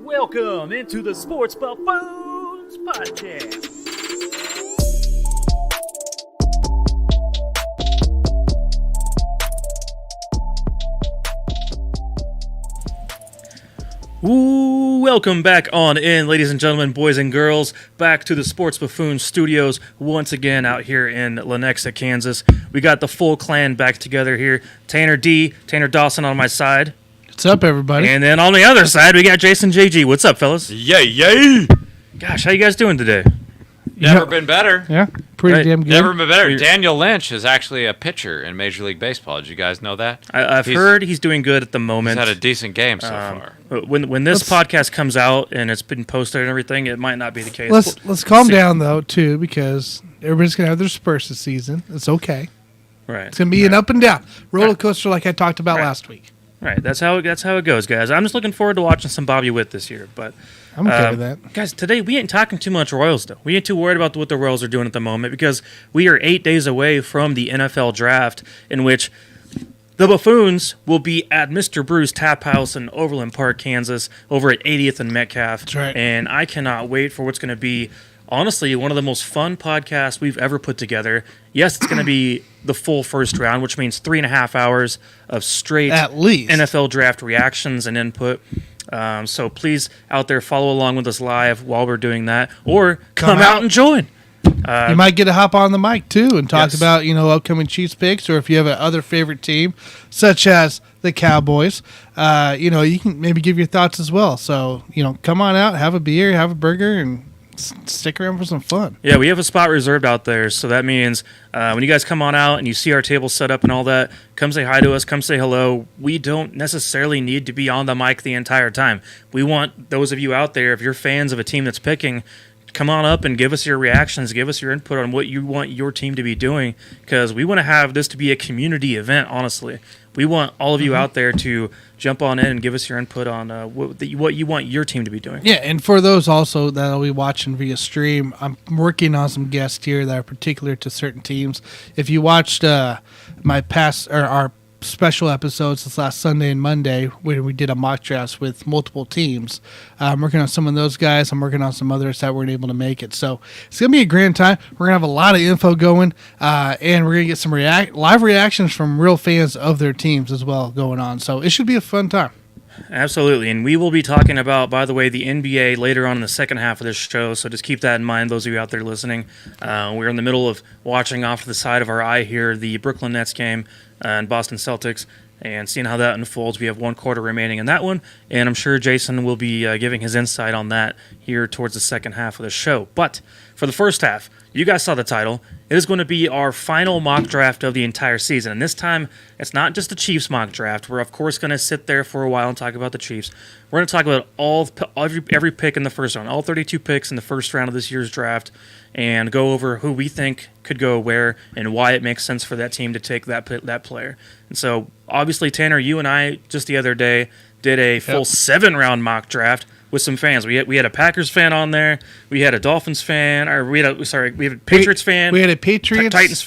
Welcome into the Sports Buffoons Podcast. Ooh, welcome back on in, ladies and gentlemen, boys and girls, back to the Sports Buffoon Studios once again out here in Lenexa, Kansas. We got the full clan back together here. Tanner Dawson on my side. What's up, everybody? And then on the other side, we got Jason JG. What's up, fellas? Yay! Gosh, how you guys doing today? Never been better. Yeah, pretty damn good. Never been better. Daniel Lynch is actually a pitcher in Major League Baseball. Did you guys know that? I've heard he's doing good at the moment. He's had a decent game so far. When this podcast comes out and it's been posted and everything, it might not be the case. Let's calm down, though, too, because everybody's going to have their Spurs this season. It's okay. Right. It's going to be an up and down roller coaster like I talked about last week. Right. That's how it goes, guys. I'm just looking forward to watching some Bobby Witt this year. But I'm okay with that. Guys, today we ain't talking too much Royals, though. We ain't too worried about what the Royals are doing at the moment because we are 8 days away from the NFL draft in which the Buffoons will be at Mr. Brew's Tap House in Overland Park, Kansas, over at 80th and Metcalf. That's right. And I cannot wait for what's going to be, honestly, one of the most fun podcasts we've ever put together. Yes, it's going to be the full first round, which means 3.5 hours of straight at least NFL draft reactions and input. So please, out there, follow along with us live while we're doing that, or come out and join. You might get to hop on the mic, too, and talk about, upcoming Chiefs picks, or if you have a other favorite team, such as the Cowboys, you can maybe give your thoughts as well. So, come on out, have a beer, have a burger, and stick around for some fun. Yeah, we have a spot reserved out there, so that means when you guys come on out and you see our table set up and all that, come say hi to us, come say hello. We don't necessarily need to be on the mic the entire time. We want those of you out there, if you're fans of a team that's picking, come on up and give us your reactions, give us your input on what you want your team to be doing, because we want to have this to be a community event, honestly. We want all of you out there to jump on in and give us your input on what you want your team to be doing. Yeah, and for those also that will be watching via stream, I'm working on some guests here that are particular to certain teams. If you watched our special episodes this last Sunday and Monday where we did a mock draft with multiple teams, I'm working on some of those guys. I'm working on some others that weren't able to make it. So it's going to be a grand time. We're going to have a lot of info going, and we're going to get some live reactions from real fans of their teams as well going on. So it should be a fun time. Absolutely, and we will be talking about, by the way, the NBA later on in the second half of this show, so just keep that in mind, those of you out there listening. We're in the middle of watching off to the side of our eye here the Brooklyn Nets game and Boston Celtics, and seeing how that unfolds. We have 1 quarter remaining in that one, and I'm sure Jason will be giving his insight on that here towards the second half of the show. But for the first half, you guys saw the title. It is going to be our final mock draft of the entire season. And this time, it's not just the Chiefs mock draft. We're, of course, going to sit there for a while and talk about the Chiefs. We're going to talk about every pick in the first round, all 32 picks in the first round of this year's draft, and go over who we think could go where and why it makes sense for that team to take that player. And so, obviously, Tanner, you and I, just the other day, did a full 7-round mock draft with some fans. We had a Packers fan on there. We had a Dolphins fan. Or we had a Patriots fan. We had a Patriots, Titans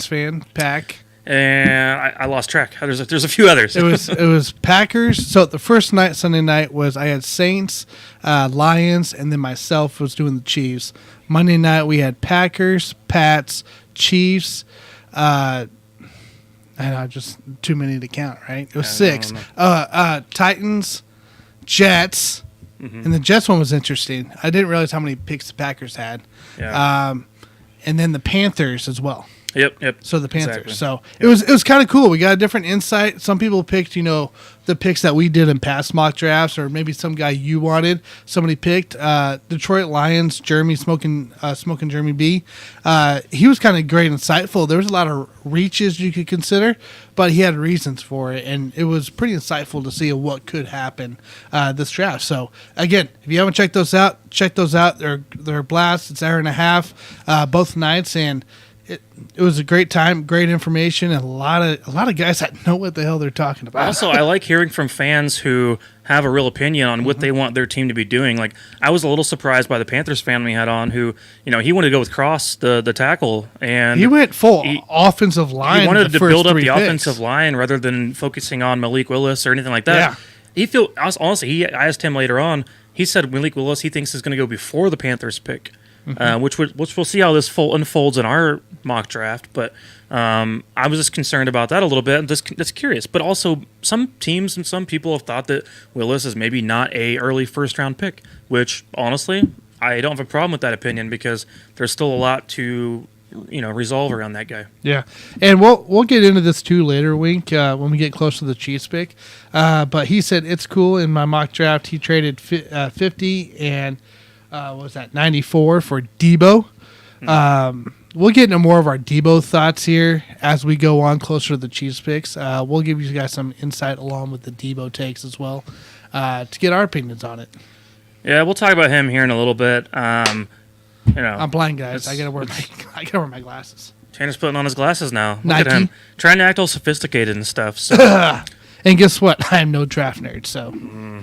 fan, Pack, and I lost track. There's a few others. It was Packers. So the first night, Sunday night, was I had Saints, Lions, and then myself was doing the Chiefs. Monday night we had Packers, Pats, Chiefs. I know, just too many to count, right? It was 6. Titans, Jets. Mm-hmm. And the Jets one was interesting. I didn't realize how many picks the Packers had. Yeah. And then the Panthers as well. Yep. So the Panthers. Exactly. So it was kind of cool. We got a different insight. Some people picked, the picks that we did in past mock drafts, or maybe some guy you wanted. Somebody picked Detroit Lions, Jeremy Smoking Jeremy B. He was kind of great and insightful. There was a lot of reaches you could consider, but he had reasons for it, and it was pretty insightful to see what could happen this draft. So again, if you haven't checked those out, check those out. They're a blast. It's an hour and a half both nights, and it was a great time, great information, and a lot of guys that know what the hell they're talking about. Also, I like hearing from fans who have a real opinion on what they want their team to be doing. Like, I was a little surprised by the Panthers fan we had on who, he wanted to go with Cross, the tackle, and he went full offensive line. He wanted to build up the offensive line rather than focusing on Malik Willis or anything like that. Yeah. honestly, I asked him later on. He said Malik Willis he thinks is going to go before the Panthers pick, which we'll see how this unfolds in our mock draft. But I was just concerned about that a little bit. Just curious. But also, some teams and some people have thought that Willis is maybe not a early first round pick, which honestly I don't have a problem with that opinion because there's still a lot to resolve around that guy. Yeah, and we'll get into this too later, Wink, when we get close to the Chiefs pick. But he said it's cool in my mock draft. He traded 50 and what was that 94 for Debo. We'll get into more of our Debo thoughts here as we go on closer to the Chiefs picks. We'll give you guys some insight along with the Debo takes as well to get our opinions on it. Yeah, we'll talk about him here in a little bit. I'm blind, guys. I gotta wear my glasses. Tanner's putting on his glasses now. Look Nike. at him trying to act all sophisticated and stuff. So And guess what? I am no draft nerd, so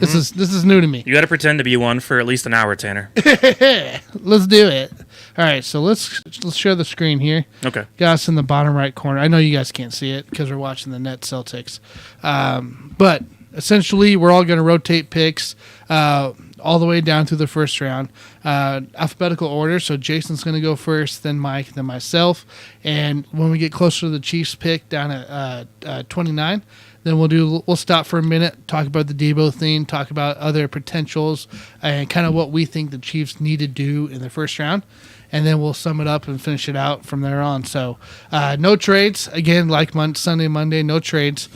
this is new to me. you got to pretend to be one for at least an hour, Tanner. Let's do it. All right, so let's share the screen here. Okay. Got us in the bottom right corner. I know you guys can't see it because we're watching the Nets Celtics, but essentially we're all going to rotate picks all the way down through the first round, alphabetical order. So Jason's going to go first, then Mike, then myself, and when we get closer to the Chiefs pick down at 29, then we'll stop for a minute, talk about the Debo thing, talk about other potentials, and kind of what we think the Chiefs need to do in the first round, and then we'll sum it up and finish it out from there on. So no trades again, like Sunday, Monday, no trades.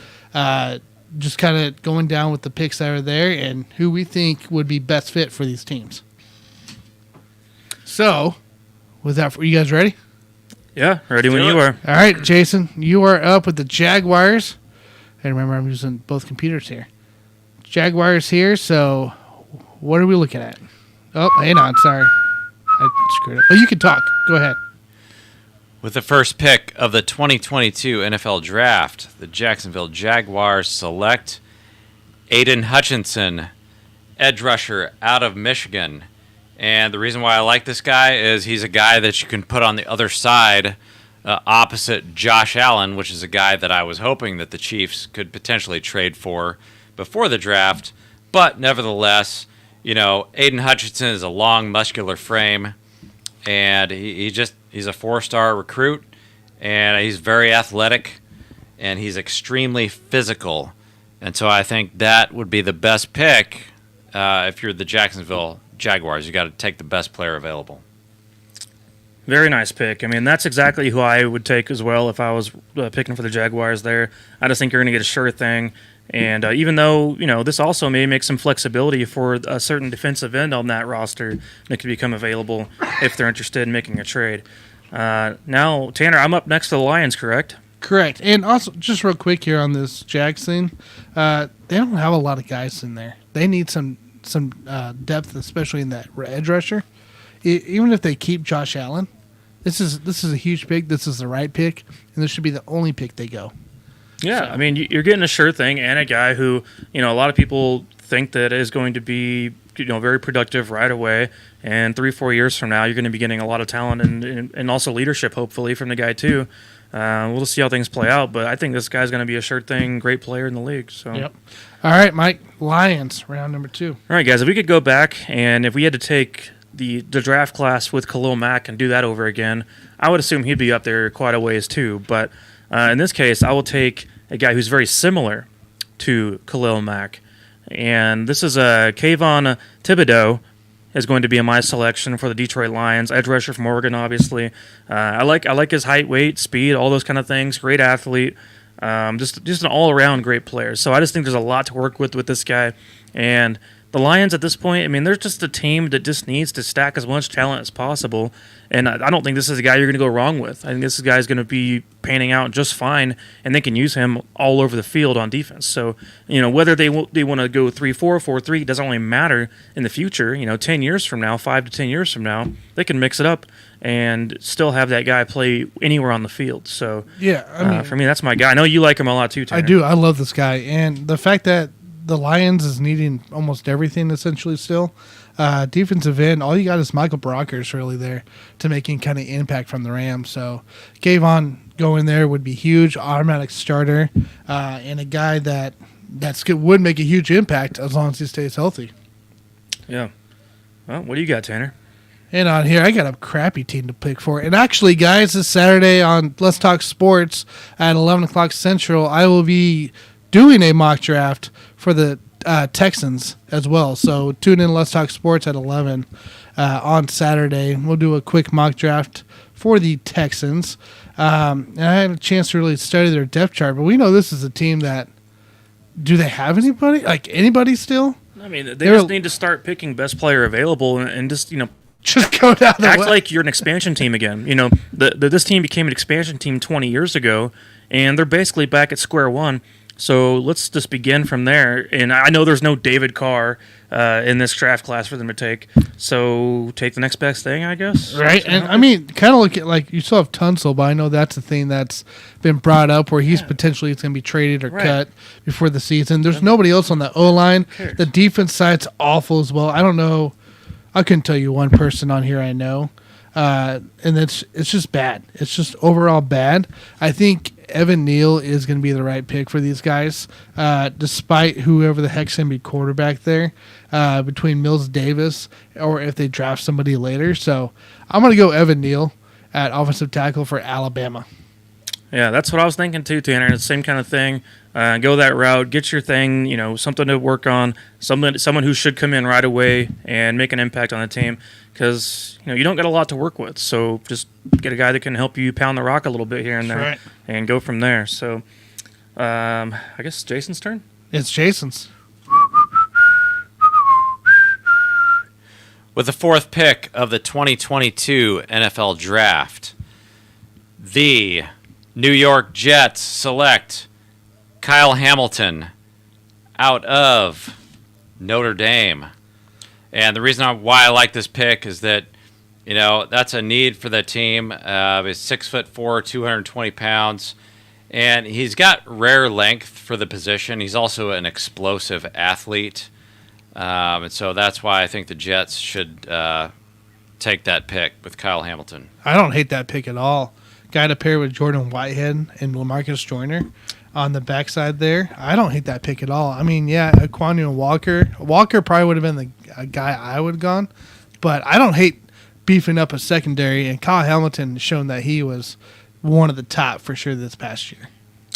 Just kind of going down with the picks that are there and who we think would be best fit for these teams. So, with that, you guys ready? Yeah, ready when you are. All right, Jason, you are up with the Jaguars. And remember, I'm using both computers here. Jaguars here, so what are we looking at? Oh, hang on, sorry. I screwed up. But you can talk. Go ahead. With the first pick of the 2022 NFL Draft, the Jacksonville Jaguars select Aiden Hutchinson, edge rusher out of Michigan. And the reason why I like this guy is he's a guy that you can put on the other side opposite Josh Allen, which is a guy that I was hoping that the Chiefs could potentially trade for before the draft. But nevertheless, Aiden Hutchinson is a long, muscular frame, and he's a 4-star recruit, and he's very athletic, and he's extremely physical. And so I think that would be the best pick if you're the Jacksonville Jaguars. You got to take the best player available. Very nice pick. I mean, that's exactly who I would take as well if I was picking for the Jaguars there. I just think you're going to get a sure thing. And even though, this also may make some flexibility for a certain defensive end on that roster that could become available if they're interested in making a trade. Now, Tanner, I'm up next to the Lions, correct? Correct. And also, just real quick here on this Jags thing, they don't have a lot of guys in there. They need some depth, especially in that edge rusher. Even if they keep Josh Allen, this is a huge pick. This is the right pick, and this should be the only pick they go. Yeah, So. I mean, you're getting a sure thing and a guy who, a lot of people think that is going to be, very productive right away. And 3-4 years from now, you're going to be getting a lot of talent and also leadership, hopefully, from the guy too. We'll just see how things play out, but I think this guy's going to be a sure thing, great player in the league. So. Yep. All right, Mike, Lions, round number 2. All right, guys, if we could go back and if we had to take the draft class with Khalil Mack and do that over again, I would assume he'd be up there quite a ways too. But in this case, I will take a guy who's very similar to Khalil Mack. And this is Kayvon Thibodeau is going to be in my selection for the Detroit Lions. Edge rusher from Oregon, obviously. I like his height, weight, speed, all those kind of things. Great athlete. Just an all-around great player. So I just think there's a lot to work with this guy. And the Lions at this point, I mean, they're just a team that just needs to stack as much talent as possible. And I don't think this is a guy you're going to go wrong with. I think this guy is going to be panning out just fine, and they can use him all over the field on defense. So, whether they want to go 3-4, 4-3, it doesn't really matter in the future. 10 years from now, 5 to 10 years from now, they can mix it up and still have that guy play anywhere on the field. So, Yeah, I mean, for me, that's my guy. I know you like him a lot too, Tanner. I do. I love this guy. And the fact that the Lions is needing almost everything essentially still. Defensive end, all you got is Michael Brockers really there to make any kind of impact from the Rams. So Kayvon going there would be huge, automatic starter, and a guy that would make a huge impact as long as he stays healthy. Yeah. Well, what do you got, Tanner? And on here, I got a crappy team to pick for. And actually, guys, this Saturday on Let's Talk Sports at 11 o'clock Central, I will be doing a mock draft for the Texans as well. So tune in Let's Talk Sports at 11 on Saturday. We'll do a quick mock draft for the Texans. And I had a chance to really study their depth chart, but we know this is a team that, do they have anybody? Like anybody still? I mean, they just need to start picking best player available and just, just go down the act way. like you're an expansion team again. This team became an expansion team 20 years ago, and they're basically back at square one. So let's just begin from there. And I know there's no David Carr in this draft class for them to take. So take the next best thing, I guess. Right. And I mean, kind of look at, like, you still have Tunsil, but I know that's a thing that's been brought up where he's potentially going to be traded or cut before the season. There's nobody else on the O-line. The defense side's awful as well. I don't know. I couldn't tell you one person on here I know. And it's just bad. It's just overall bad. I think Evan Neal is going to be the right pick for these guys, despite whoever the heck's going to be quarterback there, between Mills Davis or if they draft somebody later. So I'm going to go Evan Neal at offensive tackle for Alabama. Yeah, that's what I was thinking too, Tanner. It's the same kind of thing. Go that route, get your thing, something to work on, someone who should come in right away and make an impact on the team because, you don't got a lot to work with. So just get a guy that can help you pound the rock a little bit here and there and go from there. So I guess it's Jason's turn. It's Jason's. With the fourth pick of the 2022 NFL Draft, the New York Jets select Kyle Hamilton out of Notre Dame. And the reason why I like this pick is that, that's a need for the team. He's 6'4", 220 pounds. And he's got rare length for the position. He's also an explosive athlete. And so that's why I think the Jets should take that pick with Kyle Hamilton. I don't hate that pick at all. Guy to pair with Jordan Whitehead and LaMarcus Joyner on the backside there. I don't hate that pick at all. I mean, Equanian Walker. Walker probably would have been the guy I would have gone, but I don't hate beefing up a secondary, and Kyle Hamilton has shown that he was one of the top for sure this past year.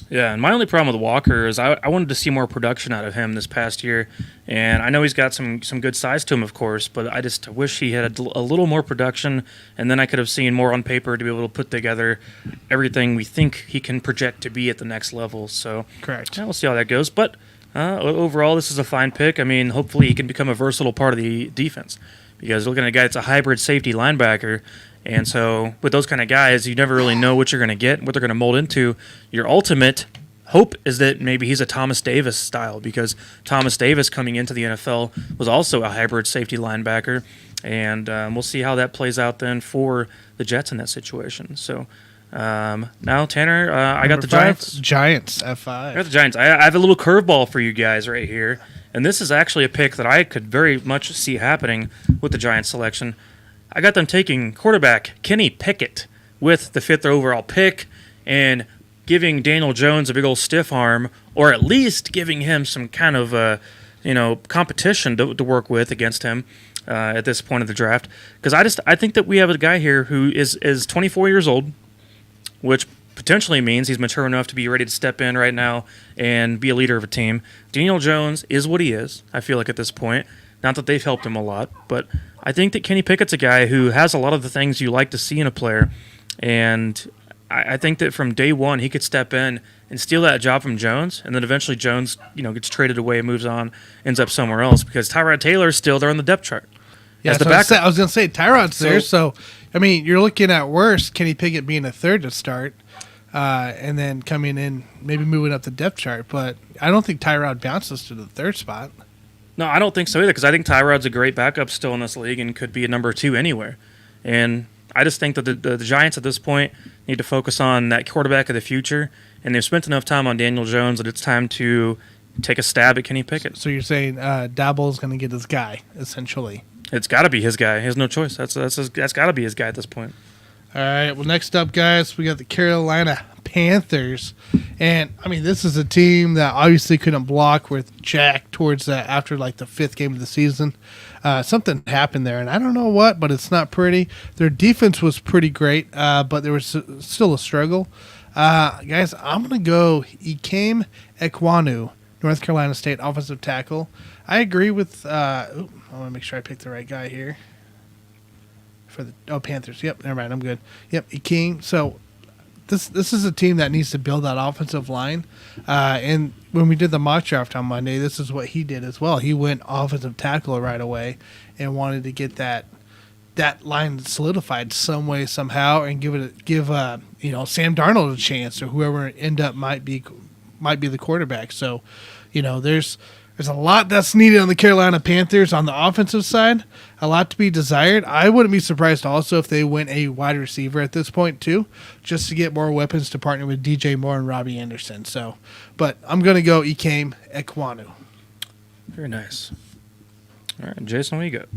Yeah, and my only problem with Walker is I wanted to see more production out of him this past year, and I know he's got some good size to him, of course, but I just wish he had a little more production, and then I could have seen more on paper to be able to put together everything we think he can project to be at the next level. So, correct. Yeah, we'll see how that goes, but overall, this is a fine pick. I mean, hopefully he can become a versatile part of the defense, because looking at a guy that's a hybrid safety linebacker. And so with those kind of guys, you never really know what you're going to get, what they're going to mold into. Your ultimate hope is that maybe he's a Thomas Davis style, because Thomas Davis coming into the NFL was also a hybrid safety linebacker. And we'll see how that plays out then for the Jets in that situation. So now, Tanner, I got the Giants. Giants, F5. I got the Giants. I have a little curveball for you guys right here. And this is actually a pick that I could very much see happening with the Giants selection. I got them taking quarterback Kenny Pickett with the 5th overall pick and giving Daniel Jones a big old stiff arm, or at least giving him some kind of competition to work with against him at this point of the draft. Because I think that we have a guy here who is 24 years old, which potentially means he's mature enough to be ready to step in right now and be a leader of a team. Daniel Jones is what he is, I feel like, at this point. Not that they've helped him a lot, but I think that Kenny Pickett's a guy who has a lot of the things you like to see in a player, and I think that from day one he could step in and steal that job from Jones, and then eventually Jones, gets traded away, moves on, ends up somewhere else, because Tyrod Taylor's still there on the depth chart. Yeah, the I was going to say Tyrod's there, so I mean you're looking at worst Kenny Pickett being a third to start, and then coming in maybe moving up the depth chart, but I don't think Tyrod bounces to the third spot. No, I don't think so either, because I think Tyrod's a great backup still in this league and could be a number 2 anywhere. And I just think that the Giants at this point need to focus on that quarterback of the future, and they've spent enough time on Daniel Jones that it's time to take a stab at Kenny Pickett. So you're saying Daboll's going to get his guy, essentially. It's got to be his guy. He has no choice. That's got to be his guy at this point. All right, well, next up, guys, we got the Carolina Panthers. And, I mean, this is a team that obviously couldn't block with Jack towards that after, like, the 5th game of the season. Something happened there, and I don't know what, but it's not pretty. Their defense was pretty great, but there was still a struggle. Guys, I'm going to go Ikem Ekwonu, North Carolina State offensive tackle. I agree with I want to make sure I pick the right guy here. For the Panthers. Yep, never mind. I'm good. Yep, Ikem. So this is a team that needs to build that offensive line. And when we did the mock draft on Monday, this is what he did as well. He went offensive tackle right away and wanted to get that line solidified some way, somehow, and give Sam Darnold a chance, or whoever might be the quarterback. So, there's a lot that's needed on the Carolina Panthers on the offensive side, a lot to be desired. I wouldn't be surprised also if they went a wide receiver at this point too, just to get more weapons to partner with DJ Moore and Robbie Anderson. So, but I'm going to go Ikem Ekwonu. Very nice. All right, Jason, what do you got?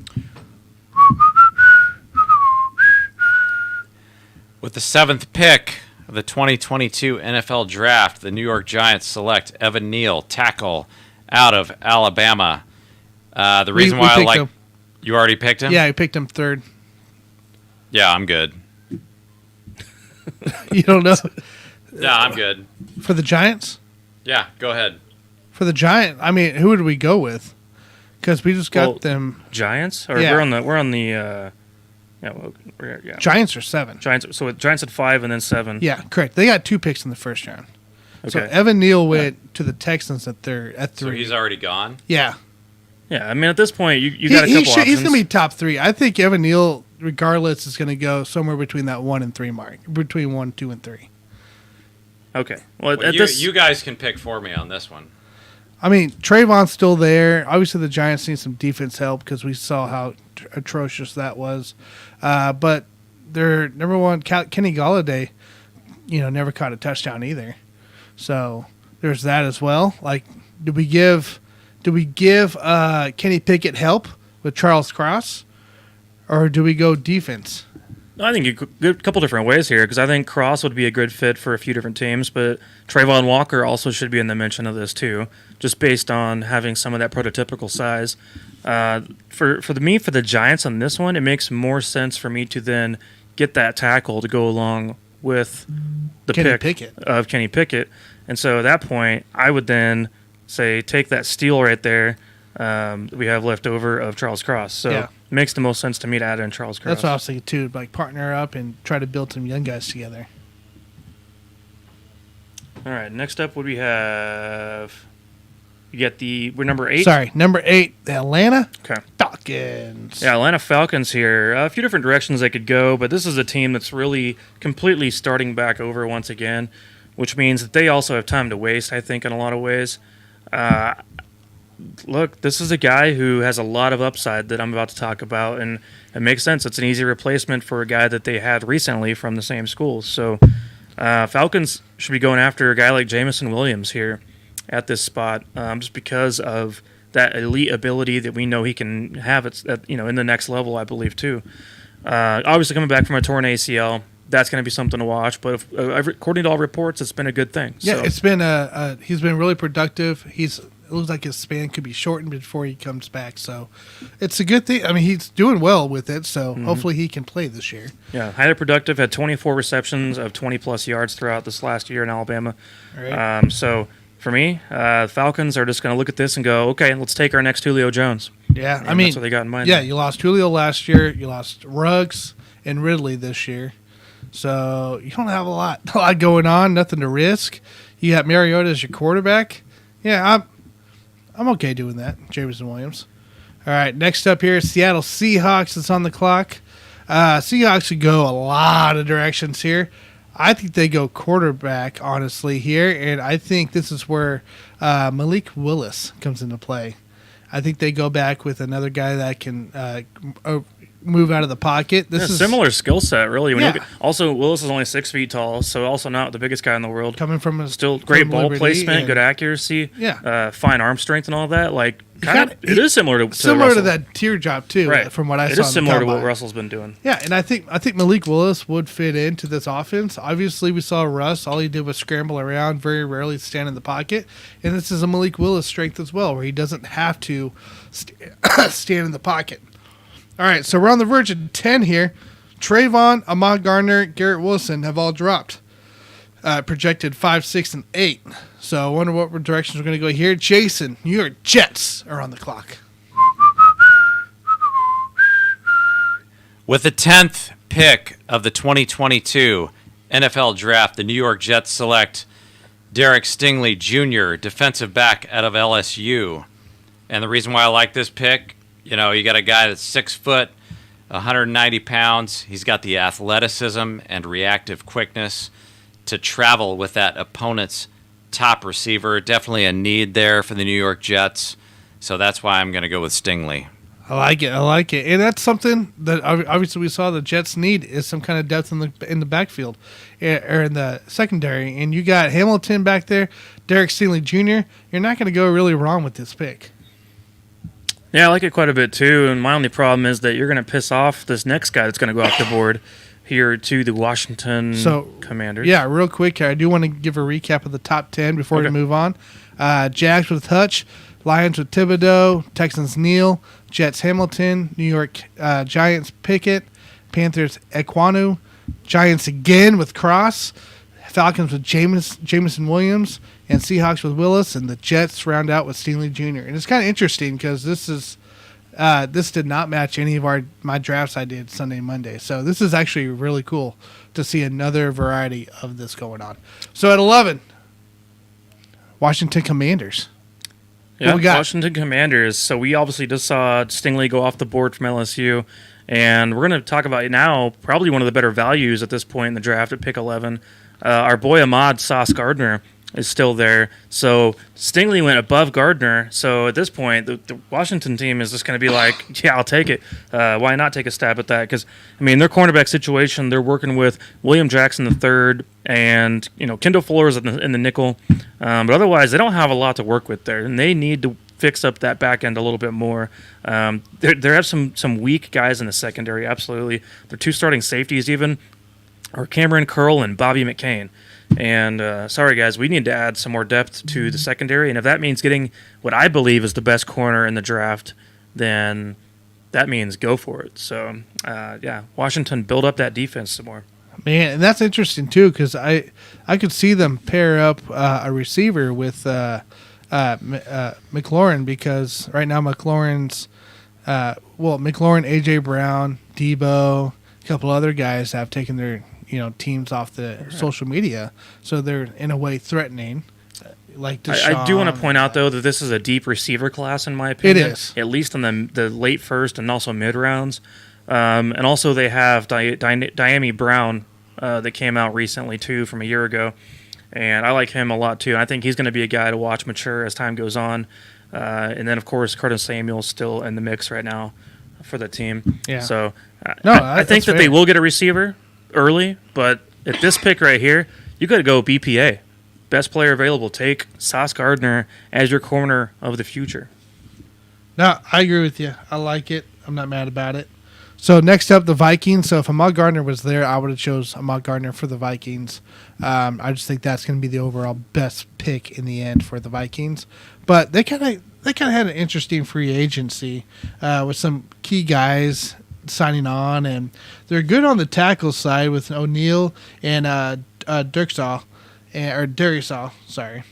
With the 7th pick of the 2022 NFL Draft, the New York Giants select Evan Neal, tackle out of Alabama. The reason why I like him. You already picked him? Yeah, I picked him 3rd. Yeah, I'm good. You don't know? Yeah, I'm good. For the Giants? Yeah, go ahead. For the Giants, I mean, who did we go with? Because we just got them. Giants? Or yeah. We're on the yeah. Giants are 7. Giants. So Giants at 5 and then 7. Yeah, correct. They got 2 picks in the first round. Okay. So Evan Neal went to the Texans at 3. So he's already gone? Yeah. Yeah, I mean, at this point, you got a couple options. He's going to be top 3. I think Evan Neal, regardless, is going to go somewhere between that 1 and 3 mark. Between 1, 2, and 3. Okay. Well, you guys can pick for me on this one. I mean, Trayvon's still there. Obviously, the Giants need some defense help because we saw how atrocious that was. But their number one, Kenny Golladay, never caught a touchdown either. So there's that as well. Like, do we give Kenny Pickett help with Charles Cross, or do we go defense? I think you could go a couple different ways here, because I think Cross would be a good fit for a few different teams, but Trayvon Walker also should be in the mention of this too, just based on having some of that prototypical size. For the Giants on this one, it makes more sense for me to then get that tackle to go along with the pick of Kenny Pickett. And so at that point, I would then say take that steal right there that we have left over of Charles Cross. So it makes the most sense to me to add in Charles Cross. That's what I was thinking too, like partner up and try to build some young guys together. All right, next up, what do we have? You get we're number 8. Sorry, number 8, the Atlanta Falcons. Yeah, Atlanta Falcons here. A few different directions they could go, but this is a team that's really completely starting back over once again, which means that they also have time to waste, I think, in a lot of ways. Look, this is a guy who has a lot of upside that I'm about to talk about, and it makes sense. It's an easy replacement for a guy that they had recently from the same school. So Falcons should be going after a guy like Jameson Williams here at this spot, just because of that elite ability that we know he can have in the next level, I believe, too. Obviously, coming back from a torn ACL, that's going to be something to watch. But according to all reports, it's been a good thing. Yeah, so. It's been he's been really productive. It looks like his span could be shortened before he comes back. So it's a good thing. I mean, he's doing well with it. So hopefully he can play this year. Yeah, highly productive. Had 24 receptions of 20-plus yards throughout this last year in Alabama. Right. So for me, Falcons are just going to look at this and go, okay, let's take our next Julio Jones. Yeah, and that's what they got in mind. Yeah, you lost Julio last year. You lost Ruggs and Ridley this year. So you don't have a lot going on, nothing to risk. You got Mariota as your quarterback. Yeah, I'm okay doing that, Jameson Williams. All right, next up here, Seattle Seahawks is on the clock. Seahawks could go a lot of directions here. I think they go quarterback, honestly, here, and I think this is where Malik Willis comes into play. I think they go back with another guy that can move out of the pocket. This is similar skill set, really. When you Yeah. look also, Willis is only 6 feet tall, so also not the biggest guy in the world. coming from a Still great from ball Liberty placement, and good accuracy, Yeah. fine arm strength, and all that. Like, kinda- it is similar to similar Russell. to that teardrop too. Right. From what I It saw, is in similar the to what combine. Russell's been doing. Yeah, and I think Malik Willis would fit into this offense. Obviously, we saw Russ. All he did was scramble around, very rarely stand in the pocket. And this is a Malik Willis strength as well, where he doesn't have to stand in the pocket. All right, so we're on the verge of 10 here. Trayvon, Ahmad Gardner, Garrett Wilson have all dropped. Projected 5, 6, and 8. So I wonder what directions we're going to go here. Jason, New York Jets are on the clock. With the 10th pick of the 2022 NFL Draft, the New York Jets select Derek Stingley Jr., defensive back out of LSU. And the reason why I like this pick, you got a guy that's 6 foot, 190 pounds. He's got the athleticism and reactive quickness to travel with that opponent's top receiver. Definitely a need there for the New York Jets. So that's why I'm going to go with Stingley. I like it, and that's something that obviously we saw the Jets need is some kind of depth in the backfield, or in the secondary. And you got Hamilton back there, Derek Stingley Jr. You're not going to go really wrong with this pick. Yeah, I like it quite a bit too. And my only problem is that you're going to piss off this next guy that's going to go off the board here to the Washington Commanders. Yeah, real quick here, I do want to give a recap of the top 10 before we move on. Jags with Hutch, Lions with Thibodeau, Texans Neal, Jets Hamilton, New York Giants Pickett, Panthers Ekwonu, Giants again with Cross, Falcons with Jameson Williams, and Seahawks with Willis, and the Jets round out with Stingley Jr. And it's kind of interesting because this did not match any of my drafts I did Sunday and Monday. So this is actually really cool to see another variety of this going on. So at 11, Washington Commanders. Yeah, we got? Washington Commanders. So we obviously just saw Stingley go off the board from LSU, and we're going to talk about now probably one of the better values at this point in the draft at pick 11. Our boy Ahmad Sauce Gardner is still there. So Stingley went above Gardner. So at this point, the Washington team is just going to be like, yeah, I'll take it. Why not take a stab at that? Because, I mean, their cornerback situation, they're working with William Jackson III and, Kendall Fuller is in the nickel. But otherwise, they don't have a lot to work with there. And they need to fix up that back end a little bit more. There have some weak guys in the secondary, absolutely. Their 2 starting safeties even are Cameron Curl and Bobby McCain. And sorry, guys, we need to add some more depth to the secondary. And if that means getting what I believe is the best corner in the draft, then that means go for it. So, Washington build up that defense some more. Man, and that's interesting, too, because I could see them pair up a receiver with McLaurin, because right now McLaurin, A.J. Brown, Debo, a couple other guys have taken their teams off the social media, so they're in a way threatening. Like I do want to point out though that this is a deep receiver class in my opinion. It is, at least in the late first and also mid rounds, and also they have Diami Brown that came out recently too from a year ago, and I like him a lot too. And I think he's going to be a guy to watch mature as time goes on, and then of course Curtis Samuel's still in the mix right now for the team. Yeah. So I think that they will get a receiver early, but at this pick right here, you got to go BPA. Best player available. Take Sauce Gardner as your corner of the future. No, I agree with you. I like it. I'm not mad about it. So next up, the Vikings. So if Ahmad Gardner was there, I would have chose Ahmad Gardner for the Vikings. I just think that's going to be the overall best pick in the end for the Vikings. But they kind of had an interesting free agency with some key guys signing on, and they're good on the tackle side with O'Neal and Darisaw, sorry.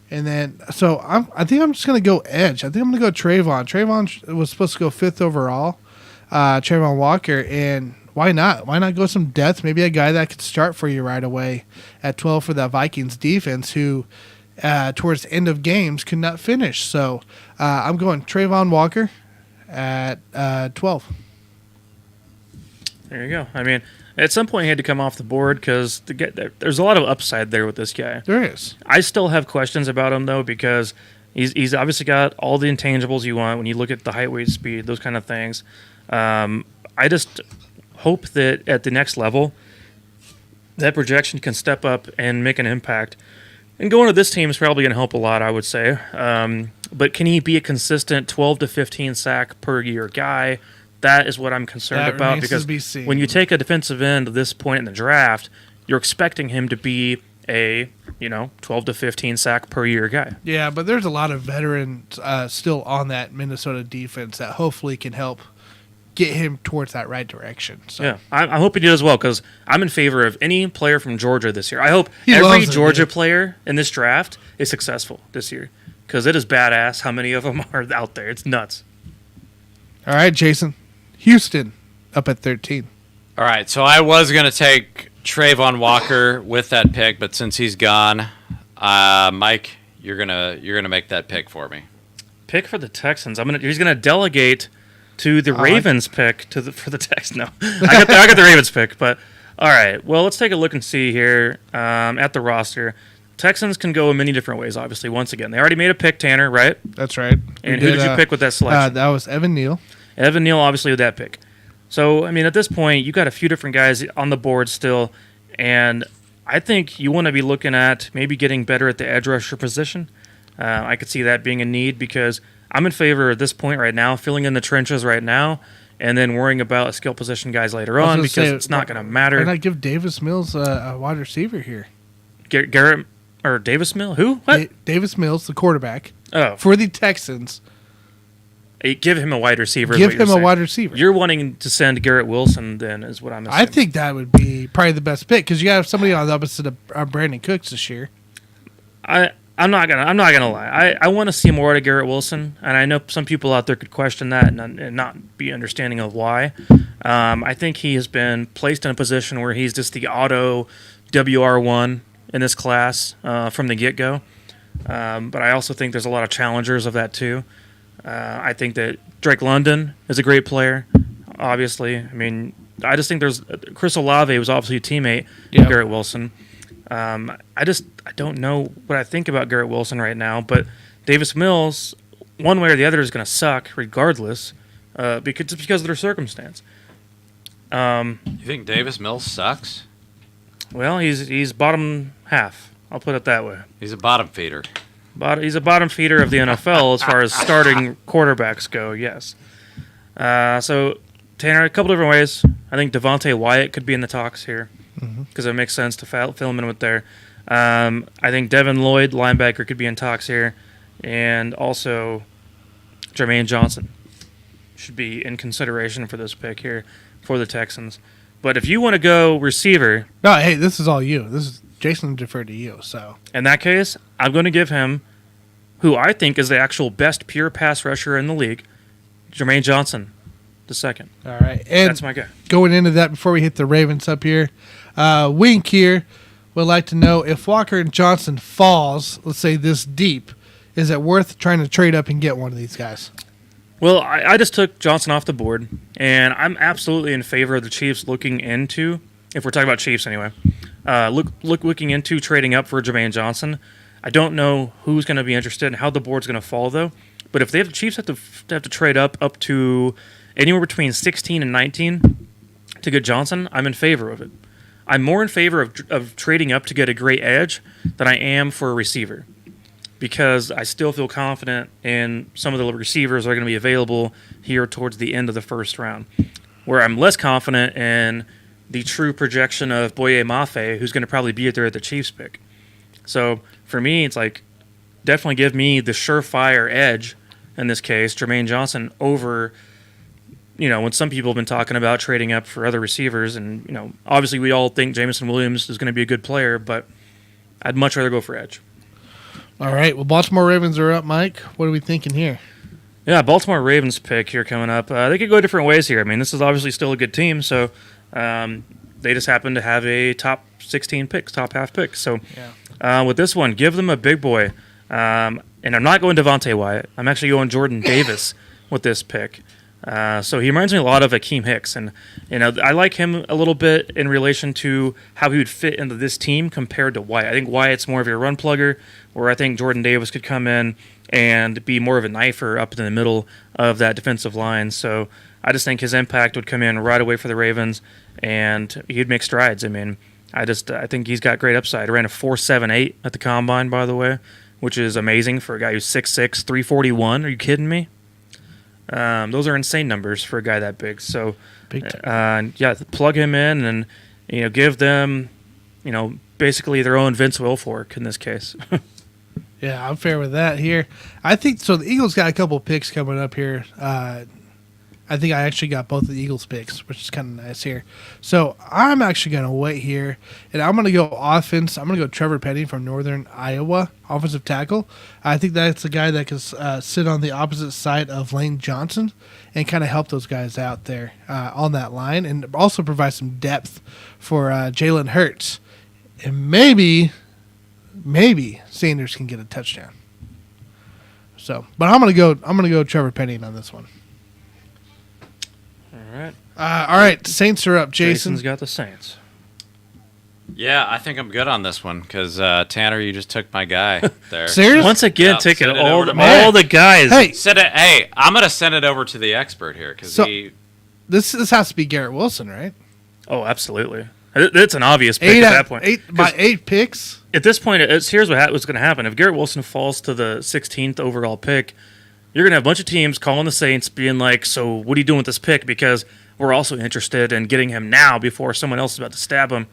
And then, so I think I'm just going to go edge. I think I'm going to go Trayvon. Trayvon was supposed to go 5th overall, Trayvon Walker, and why not? Why not go some depth? Maybe a guy that could start for you right away at 12 for that Vikings defense who, towards the end of games, could not finish. So I'm going Trayvon Walker at 12. There you go. I mean, at some point he had to come off the board because there's a lot of upside there with this guy. There is. I still have questions about him though because He's obviously got all the intangibles you want when you look at the height, weight, speed, those kind of things. I just hope that at the next level, that projection can step up and make an impact. And going to this team is probably going to help a lot, I would say. But can he be a consistent 12 to 15 sack per year guy? That is what I'm concerned That about, remains because to be seen. when you take a defensive end at this point in the draft, you're expecting him to be a 12 to 15 sack per year guy. Yeah, but there's a lot of veterans still on that Minnesota defense that hopefully can help get him towards that right direction. So. Yeah, I'm hoping he does well, because I'm in favor of any player from Georgia this year. I hope He every loves it, Georgia dude. player in this draft is successful this year, because it is badass how many of them are out there. It's nuts. All right, Jason. Houston up at 13. All right, so I was going to take Trayvon Walker with that pick, but since he's gone, Mike, you're gonna make that pick for me. Pick for the Texans. He's gonna delegate to the Ravens pick for the Texans. No, I got the Ravens pick, but all right. Well, let's take a look and see here at the roster. Texans can go in many different ways. Obviously, once again, they already made a pick, Tanner, right? That's right. And who did you pick with that selection? That was Evan Neal. Evan Neal, obviously, with that pick. So, I mean, at this point, you got a few different guys on the board still, and I think you want to be looking at maybe getting better at the edge rusher position. I could see that being a need, because I'm in favor at this point right now, filling in the trenches right now, and then worrying about skill position guys later on, because it's not going to matter. Why not give Davis Mills a wide receiver here? Garrett or Davis Mill? Who? What? Davis Mills, the quarterback Oh, for the Texans. give him a wide receiver. is Give what you're him a saying. wide receiver. You're wanting to send Garrett Wilson, then, is what I'm assuming. I think that would be probably the best pick, because you have somebody on the opposite of Brandon Cooks this year. I'm not gonna lie. I want to see more out of Garrett Wilson, and I know some people out there could question that and not be understanding of why. I think he has been placed in a position where he's just the auto WR1 in this class from the get-go. But I also think there's a lot of challengers of that too. I think that Drake London is a great player, obviously. I mean, I just think there's Chris Olave was obviously a teammate of Garrett Wilson. I don't know what I think about Garrett Wilson right now, but Davis Mills, one way or the other, is going to suck regardless, because of their circumstance. You think Davis Mills sucks? Well, he's bottom half. I'll put it that way. He's a bottom feeder. He's a bottom feeder of the NFL as far as starting quarterbacks go, yes. So, Tanner, a couple different ways. I think Devontae Wyatt could be in the talks here, because it makes sense to fill him in with there. I think Devin Lloyd, linebacker, could be in talks here. And also Jermaine Johnson should be in consideration for this pick here for the Texans. But if you want to go receiver, No, hey, this is all you. This is Jason deferred to you. So in that case, I'm going to give him who I think is the actual best pure pass rusher in the league, Jermaine Johnson, the second. all right, and That's my guy. going into that before we hit the Ravens up here, Wink here would like to know if Walker and Johnson falls, let's say this deep, is it worth trying to trade up and get one of these guys? Well, I just took Johnson off the board, and I'm absolutely in favor of the Chiefs looking into, if we're talking about Chiefs anyway, looking into trading up for Jermaine Johnson. I don't know who's going to be interested and how the board's going to fall, though. But if the Chiefs have to trade up to anywhere between 16 and 19 to get Johnson, I'm in favor of it. I'm more in favor of trading up to get a great edge than I am for a receiver, because I still feel confident in some of the receivers that are going to be available here towards the end of the first round, where I'm less confident in the true projection of Boye Mafe, who's going to probably be there at the Chiefs pick. So for me, it's like definitely give me the surefire edge in this case, Jermaine Johnson, over, when some people have been talking about trading up for other receivers. And, obviously we all think Jameson Williams is going to be a good player, but I'd much rather go for edge. All right, well, Baltimore Ravens are up, Mike. What are we thinking here? Yeah, Baltimore Ravens pick here coming up. They could go different ways here. I mean, this is obviously still a good team, so they just happen to have a top 16 picks, top half pick. So with this one, give them a big boy. And I'm not going Devontae Wyatt. I'm actually going Jordan Davis with this pick. So he reminds me a lot of Akeem Hicks. And, I like him a little bit in relation to how he would fit into this team compared to Wyatt. I think Wyatt's more of your run plugger, where I think Jordan Davis could come in and be more of a knifer up in the middle of that defensive line. So I just think his impact would come in right away for the Ravens, and he'd make strides. I mean, I think he's got great upside. Ran a 4.78 at the combine, by the way, which is amazing for a guy who's 6'6", 341. Are you kidding me? Those are insane numbers for a guy that big. So, plug him in and give them, basically their own Vince Wilfork in this case. Yeah, I'm fair with that here. I think so. The Eagles got a couple picks coming up here. I think I actually got both of the Eagles picks, which is kind of nice here. So I'm actually going to wait here, and I'm going to go offense. I'm going to go Trevor Penny from Northern Iowa, offensive tackle. I think that's the guy that can sit on the opposite side of Lane Johnson and kind of help those guys out there on that line, and also provide some depth for Jalen Hurts. And maybe Sanders can get a touchdown. So, but I'm gonna go Trevor Penny on this one. All right, Saints are up. Jason's got the Saints. Yeah, I think I'm good on this one because Tanner, you just took my guy there. Seriously? Once again, taking all the guys. Hey, I'm gonna send it over to the expert here because this has to be Garrett Wilson, right? Oh, absolutely. It's an obvious pick at that point. 8 picks. At this point, here's what's going to happen. If Garrett Wilson falls to the 16th overall pick, you're going to have a bunch of teams calling the Saints being like, so what are you doing with this pick? Because we're also interested in getting him now before someone else is about to stab him.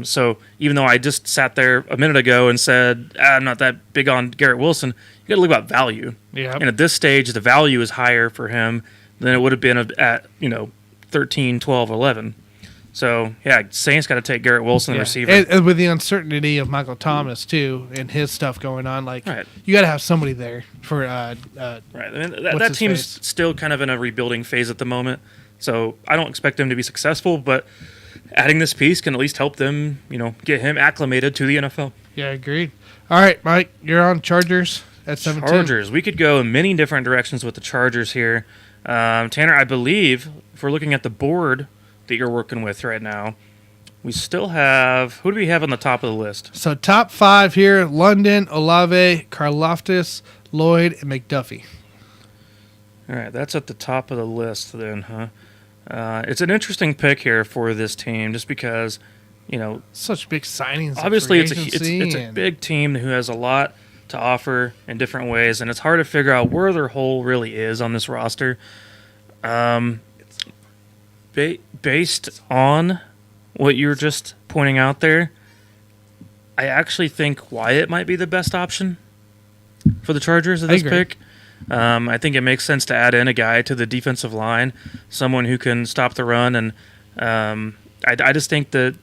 So even though I just sat there a minute ago and said, I'm not that big on Garrett Wilson, you got to look about value. Yeah. And at this stage, the value is higher for him than it would have been at 13, 12, 11. So, yeah, Saints got to take Garrett Wilson, the receiver. And with the uncertainty of Michael Thomas, too, and his stuff going on, you got to have somebody there for right. I mean, that team's still kind of in a rebuilding phase at the moment, so I don't expect them to be successful, but adding this piece can at least help them, get him acclimated to the NFL. Yeah, agreed. All right, Mike, you're on Chargers at 17. Chargers. We could go in many different directions with the Chargers here. Tanner, I believe, if we're looking at the board that you're working with right now, we still have, who do we have on the top of the list? So top 5 here: London, Olave, Karlaftis, Lloyd, and McDuffie. All right, that's at the top of the list then, huh? It's an interesting pick here for this team just because, such big signings. Obviously, it's a big team who has a lot to offer in different ways, and it's hard to figure out where their hole really is on this roster. Based on what you were just pointing out there, I actually think Wyatt might be the best option for the Chargers at this pick. I think it makes sense to add in a guy to the defensive line, someone who can stop the run, and I just think that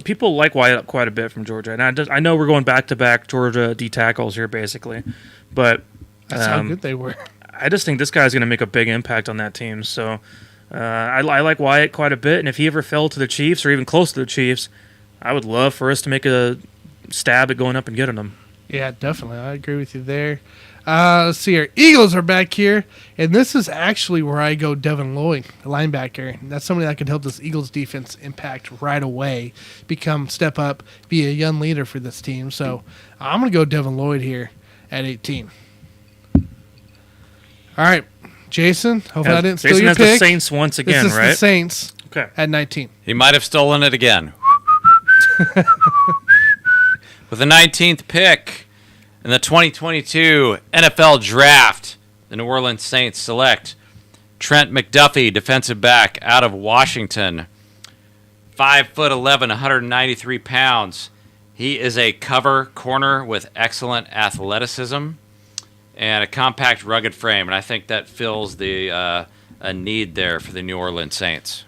people like Wyatt quite a bit from Georgia, and I know we're going back-to-back Georgia D tackles here basically, but that's how good they were. I just think this guy's going to make a big impact on that team, so. I like Wyatt quite a bit, and if he ever fell to the Chiefs or even close to the Chiefs, I would love for us to make a stab at going up and getting him. Yeah, definitely. I agree with you there. Let's see here. Eagles are back here, and this is actually where I go Devin Lloyd, the linebacker. That's somebody that can help this Eagles defense impact right away, step up, be a young leader for this team. So I'm going to go Devin Lloyd here at 18. All right. Jason, hopefully I didn't steal your pick. Jason has the Saints once again, this is right? The Saints at 19. He might have stolen it again. With the 19th pick in the 2022 NFL Draft, the New Orleans Saints select Trent McDuffie, defensive back out of Washington. 5'11", 193 pounds. He is a cover corner with excellent athleticism and a compact, rugged frame, and I think that fills a need there for the New Orleans Saints.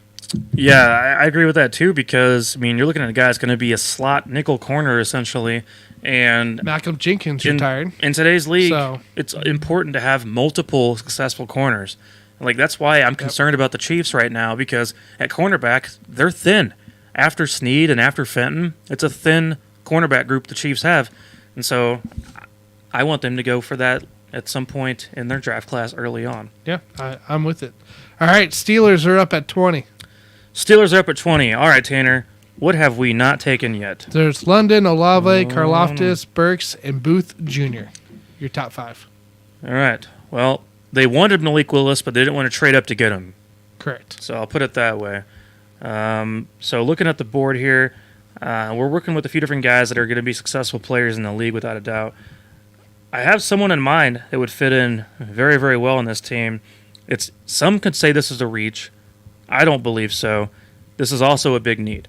Yeah, I agree with that too because, you're looking at a guy that's going to be a slot nickel corner essentially, and Malcolm Jenkins retired. In today's league, it's important to have multiple successful corners. That's why I'm concerned about the Chiefs right now because at cornerback, they're thin. After Snead and after Fenton, it's a thin cornerback group the Chiefs have, and so I want them to go for that at some point in their draft class early on. Yeah, I'm with it. All right, Steelers are up at 20. Steelers are up at 20. All right, Tanner, what have we not taken yet? There's London, Olave, Karlaftis, Burks, and Booth Jr. Your top 5. All right. Well, they wanted Malik Willis, but they didn't want to trade up to get him. Correct. So I'll put it that way. So looking at the board here, we're working with a few different guys that are going to be successful players in the league without a doubt. I have someone in mind that would fit in very, very well in this team. Some could say this is a reach. I don't believe so. This is also a big need.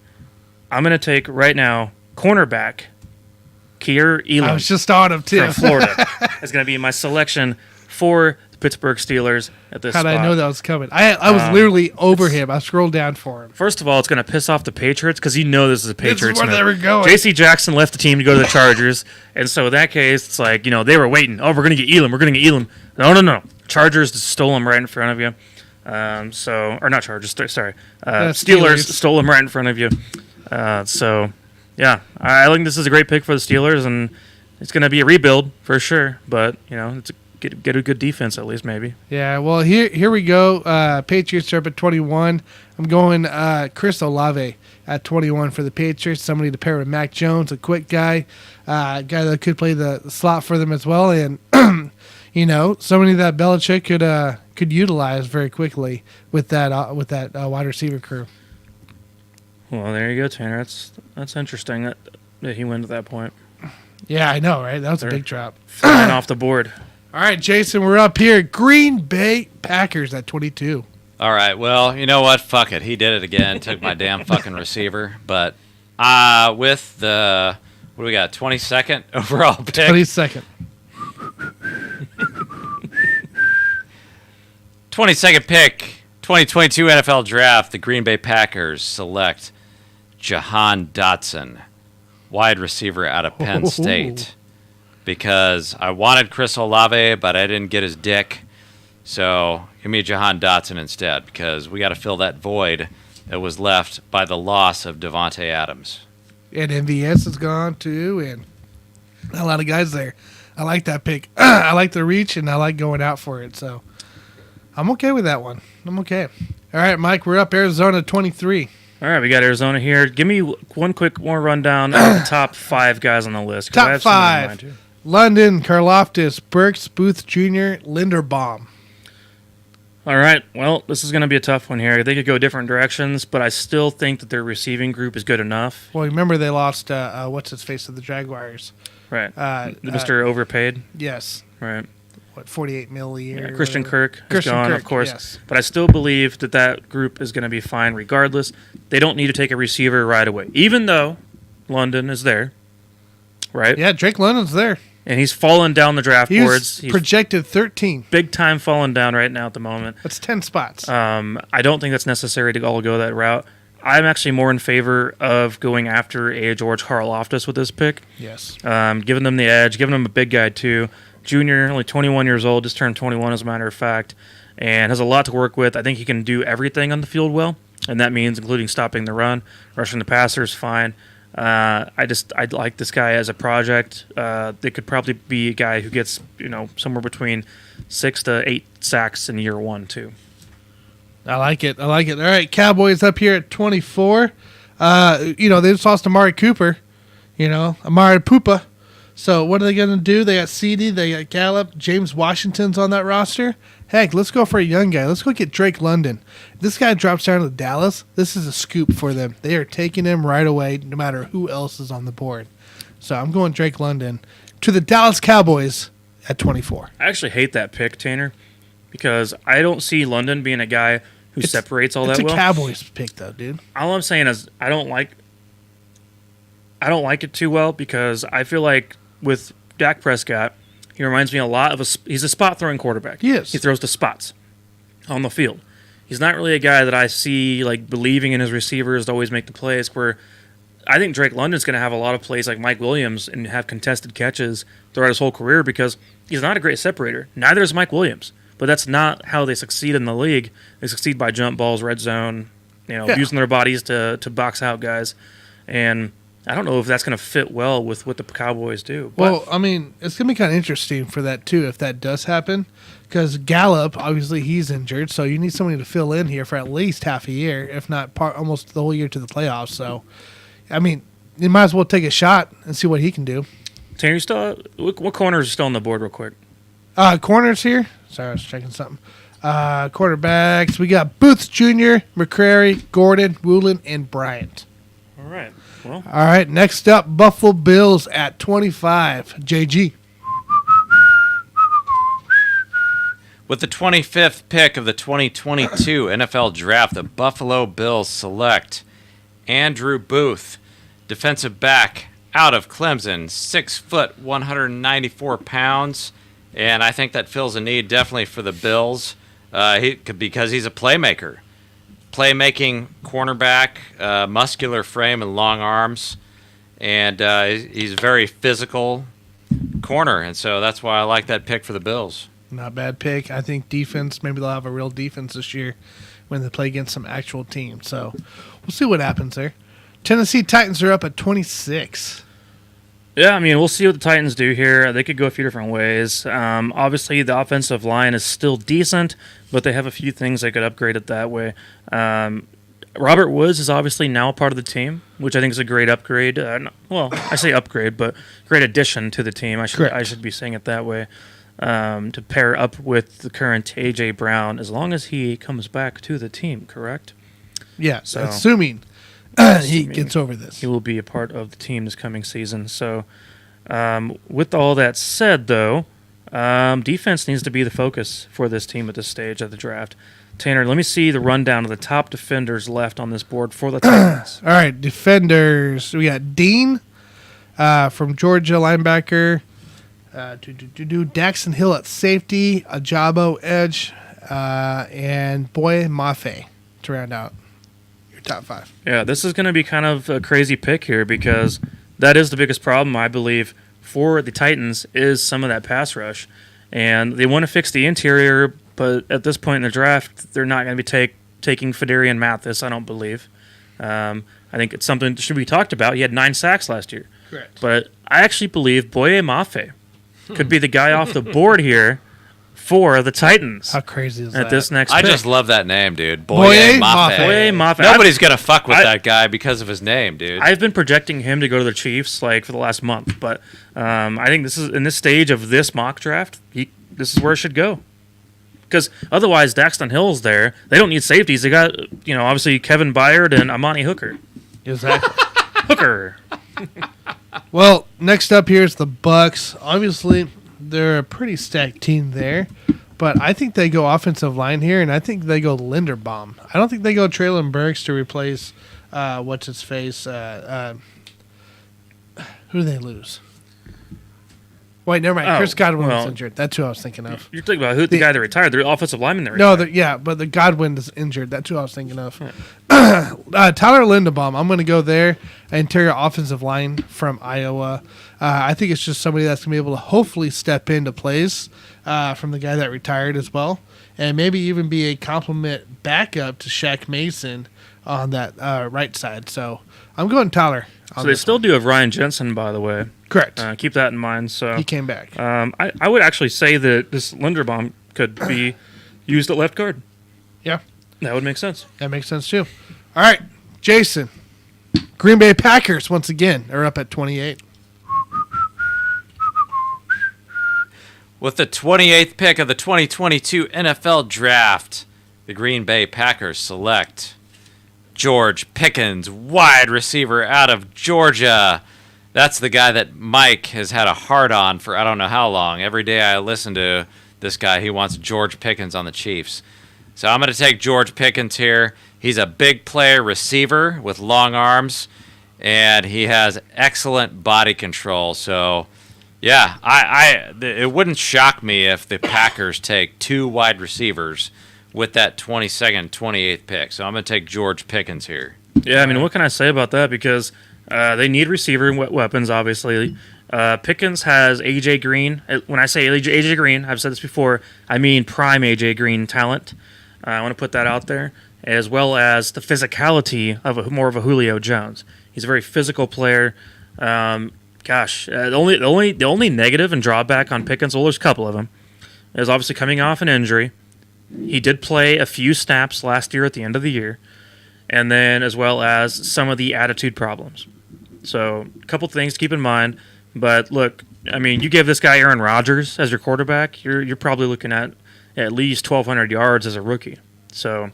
I'm going to take right now cornerback Keir Elam. I was just on him too. From Florida. It's going to be my selection for the Pittsburgh Steelers at this How did spot. I know that was coming? I was literally over him. I scrolled down for him. First of all, it's going to piss off the Patriots because you know this is a Patriots. This is where move. they were going. J.C. Jackson left the team to go to the Chargers, and so in that case, it's like they were waiting. Oh, we're going to get Elam. We're going to get Elam. No. Chargers stole him right in front of you. Or not Chargers. Sorry, Steelers stole him right in front of you. Yeah, I think this is a great pick for the Steelers, and it's going to be a rebuild for sure. But it's get a good defense at least, maybe. Yeah, well, here we go. Patriots are up at 21. I'm going Chris Olave at 21 for the Patriots. Somebody to pair with Mac Jones, a quick guy, guy that could play the slot for them as well, and somebody that Belichick could utilize very quickly with that wide receiver crew. Well, there you go, Tanner. That's interesting that he went to that point. Yeah, I know, right? That was a big drop. Flying off the board. All right, Jason, we're up here. Green Bay Packers at 22. All right, well, you know what? Fuck it. He did it again. Took my damn fucking receiver. But with the, what do we got, 22nd overall pick? 22nd. 22nd pick, 2022 NFL Draft, the Green Bay Packers select Jahan Dotson, wide receiver out of Penn State. Because I wanted Chris Olave, but I didn't get his dick. So give me Jahan Dotson instead, because we got to fill that void that was left by the loss of Devontae Adams. And MVS is gone too, and a lot of guys there. I like that pick. I like the reach, and I like going out for it. So I'm okay with that one. I'm okay. All right, Mike, we're up Arizona 23. All right, we got Arizona here. Give me one quick rundown of the top 5 guys on the list. 'Cause I Top have some in mind, 5. too. London, Karlaftis, Burks, Booth Jr., Linderbaum. All right, well, this is going to be a tough one here. They could go different directions, but I still think that their receiving group is good enough. Well, remember they lost, what's-his-face of the Jaguars. Right. Mr. Overpaid. Yes. Right. What, 48 mil a year? Yeah, Christian Kirk is Christian gone, Kirk, of course. yes. But I still believe that group is going to be fine regardless. They don't need to take a receiver right away, even though London is there. Right? Yeah, Drake London's there. And he's fallen down the draft He boards. was He's projected 13. big time falling down right now at the moment. That's 10 spots. I don't think that's necessary to all go that route. I'm actually more in favor of going after a George Karlaftis with this pick. Yes. Giving them the edge, giving them a big guy too. Junior, only 21 years old, just turned 21 as a matter of fact, and has a lot to work with. I think he can do everything on the field well, and that means including stopping the run, rushing the passers, fine. I like this guy as a project. They could probably be a guy who gets somewhere between 6 to 8 sacks in year 1 too. I like it. All right, Cowboys up here at 24. They just lost Amari Cooper. Amari Poopa. So what are they going to do? They got CD, they got Gallup, James Washington's on that roster. Heck, let's go for a young guy. Let's go get Drake London. If this guy drops down to Dallas, this is a scoop for them. They are taking him right away, no matter who else is on the board. So I'm going Drake London to the Dallas Cowboys at 24. I actually hate that pick, Tanner, because I don't see London being a guy who separates all that well. It's a Cowboys pick, though, dude. All I'm saying is I don't like it too well because I feel like with Dak Prescott, he reminds me a lot of he's a spot throwing quarterback. He is. He throws to spots on the field. He's not really a guy that I see like believing in his receivers to always make the plays. Where I think Drake London's going to have a lot of plays like Mike Williams and have contested catches throughout his whole career because he's not a great separator. Neither is Mike Williams. But that's not how they succeed in the league. They succeed by jump balls, red zone, using their bodies to box out guys. And I don't know if that's going to fit well with what the Cowboys do. Well, I mean, it's going to be kind of interesting for that, too, if that does happen. Because Gallup, obviously, he's injured, so you need somebody to fill in here for at least half a year, if not almost the whole year to the playoffs. So, I mean, you might as well take a shot and see what he can do. Tanner, what corners are still on the board real quick? Corners here. Sorry, I was checking something. Quarterbacks. We got Booth Jr., McCrary, Gordon, Woolen, and Bryant. All right. Well, All right, next up, Buffalo Bills at 25. JG. With the 25th pick of the 2022 NFL Draft, the Buffalo Bills select Andrew Booth, defensive back out of Clemson, 6 foot, 194 pounds, and I think that fills a need definitely for the Bills because he's a playmaker. Playmaking cornerback, muscular frame and long arms, and he's a very physical corner, and so that's why I like that pick for the Bills. Not a bad pick. I think defense, maybe they'll have a real defense this year when they play against some actual teams. So we'll see what happens there. Tennessee Titans are up at 26. yeah, I mean, we'll see what the Titans do here. They could go a few different ways. Obviously, the offensive line is still decent, but they have a few things they could upgrade it that way. Robert Woods is obviously now a part of the team, which I think is a great upgrade. Well, I say upgrade, but great addition to the team. I should be saying it that way. To pair up with the current A.J. Brown, as long as he comes back to the team, correct? Yeah, So- assuming he gets over this. He will be a part of the team this coming season. So, with all that said, though, defense needs to be the focus for this team at this stage of the draft. Tanner, let me see the rundown of the top defenders left on this board for the Titans. All right, defenders. We got Dean from Georgia, linebacker. Daxton Hill at safety, Ajabo edge, and Boye Mafe to round out your top 5. Yeah, this is going to be kind of a crazy pick here because that is the biggest problem, I believe, for the Titans is some of that pass rush. And they want to fix the interior, but at this point in the draft, they're not going to be taking Federian Mathis, I don't believe. I think it's something that should be talked about. He had 9 sacks last year. Correct. But I actually believe Boye Mafe could be the guy off the board here for the Titans How crazy is at that? this next I pick. just love that name, dude. Boye Mafe. Mafe. Boye Mafe. Nobody's going to fuck with I- that guy because of his name, dude. I've been projecting him to go to the Chiefs like for the last month, but I think this is in this stage of this mock draft. This is where it should go. Because otherwise, Daxton Hill's there. They don't need safeties. They got obviously Kevin Byard and Amani Hooker. Exactly. Hooker. Well, next up here is the Bucks. Obviously, they're a pretty stacked team there, but I think they go offensive line here, and I think they go Linderbaum. I don't think they go Traylon Burks to replace what's his face. Who do they lose? Wait, never mind. Oh, Chris Godwin was well- injured. That's who I was thinking of. You're talking about the guy that retired, the offensive lineman that No, retired. but the Godwin is injured. That's who I was thinking of. Tyler Linderbaum. I'm going to go there. Interior offensive line from Iowa. I think it's just somebody that's going to be able to hopefully step into place from the guy that retired as well, and maybe even be a compliment backup to Shaq Mason on that right side. So I'm going Tyler. So they still do have Ryan Jensen, by the way. Correct. Keep that in mind. So He came back. I would actually say that this Linderbaum could be used at left guard. Yeah, That would make sense. that makes sense too. All right, Jason. Green Bay Packers once again are up at 28. With the 28th pick of the 2022 NFL Draft, the Green Bay Packers select George Pickens, wide receiver out of Georgia. That's the guy that Mike has had a hard on for I don't know how long. Every day I listen to this guy, he wants George Pickens on the Chiefs. So I'm going to take George Pickens here. He's a big player receiver with long arms, and he has excellent body control. So, yeah, it wouldn't shock me if the Packers take 2 wide receivers with that 22nd, 28th pick. So I'm going to take George Pickens here. Yeah, I mean, what can I say about that? Because they need receiver weapons, obviously. Pickens has A.J. Green. When I say A.J. Green, I've said this before, I mean prime A.J. Green talent. I want to put that out there, as well as the physicality of more of a Julio Jones. He's a very physical player. The only negative and drawback on Pickens, well, there's a couple of them, is obviously coming off an injury. He did play a few snaps last year at the end of the year, and then as well as some of the attitude problems. So a couple things to keep in mind. But look, I mean, you give this guy Aaron Rodgers as your quarterback, you're probably looking at least 1,200 yards as a rookie. So,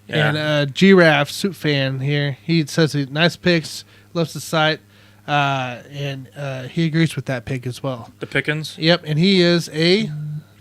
yeah. And Giraffe Suit fan here, he says he nice picks, loves the site, and he agrees with that pick as well. The Pickens? Yep, and he is a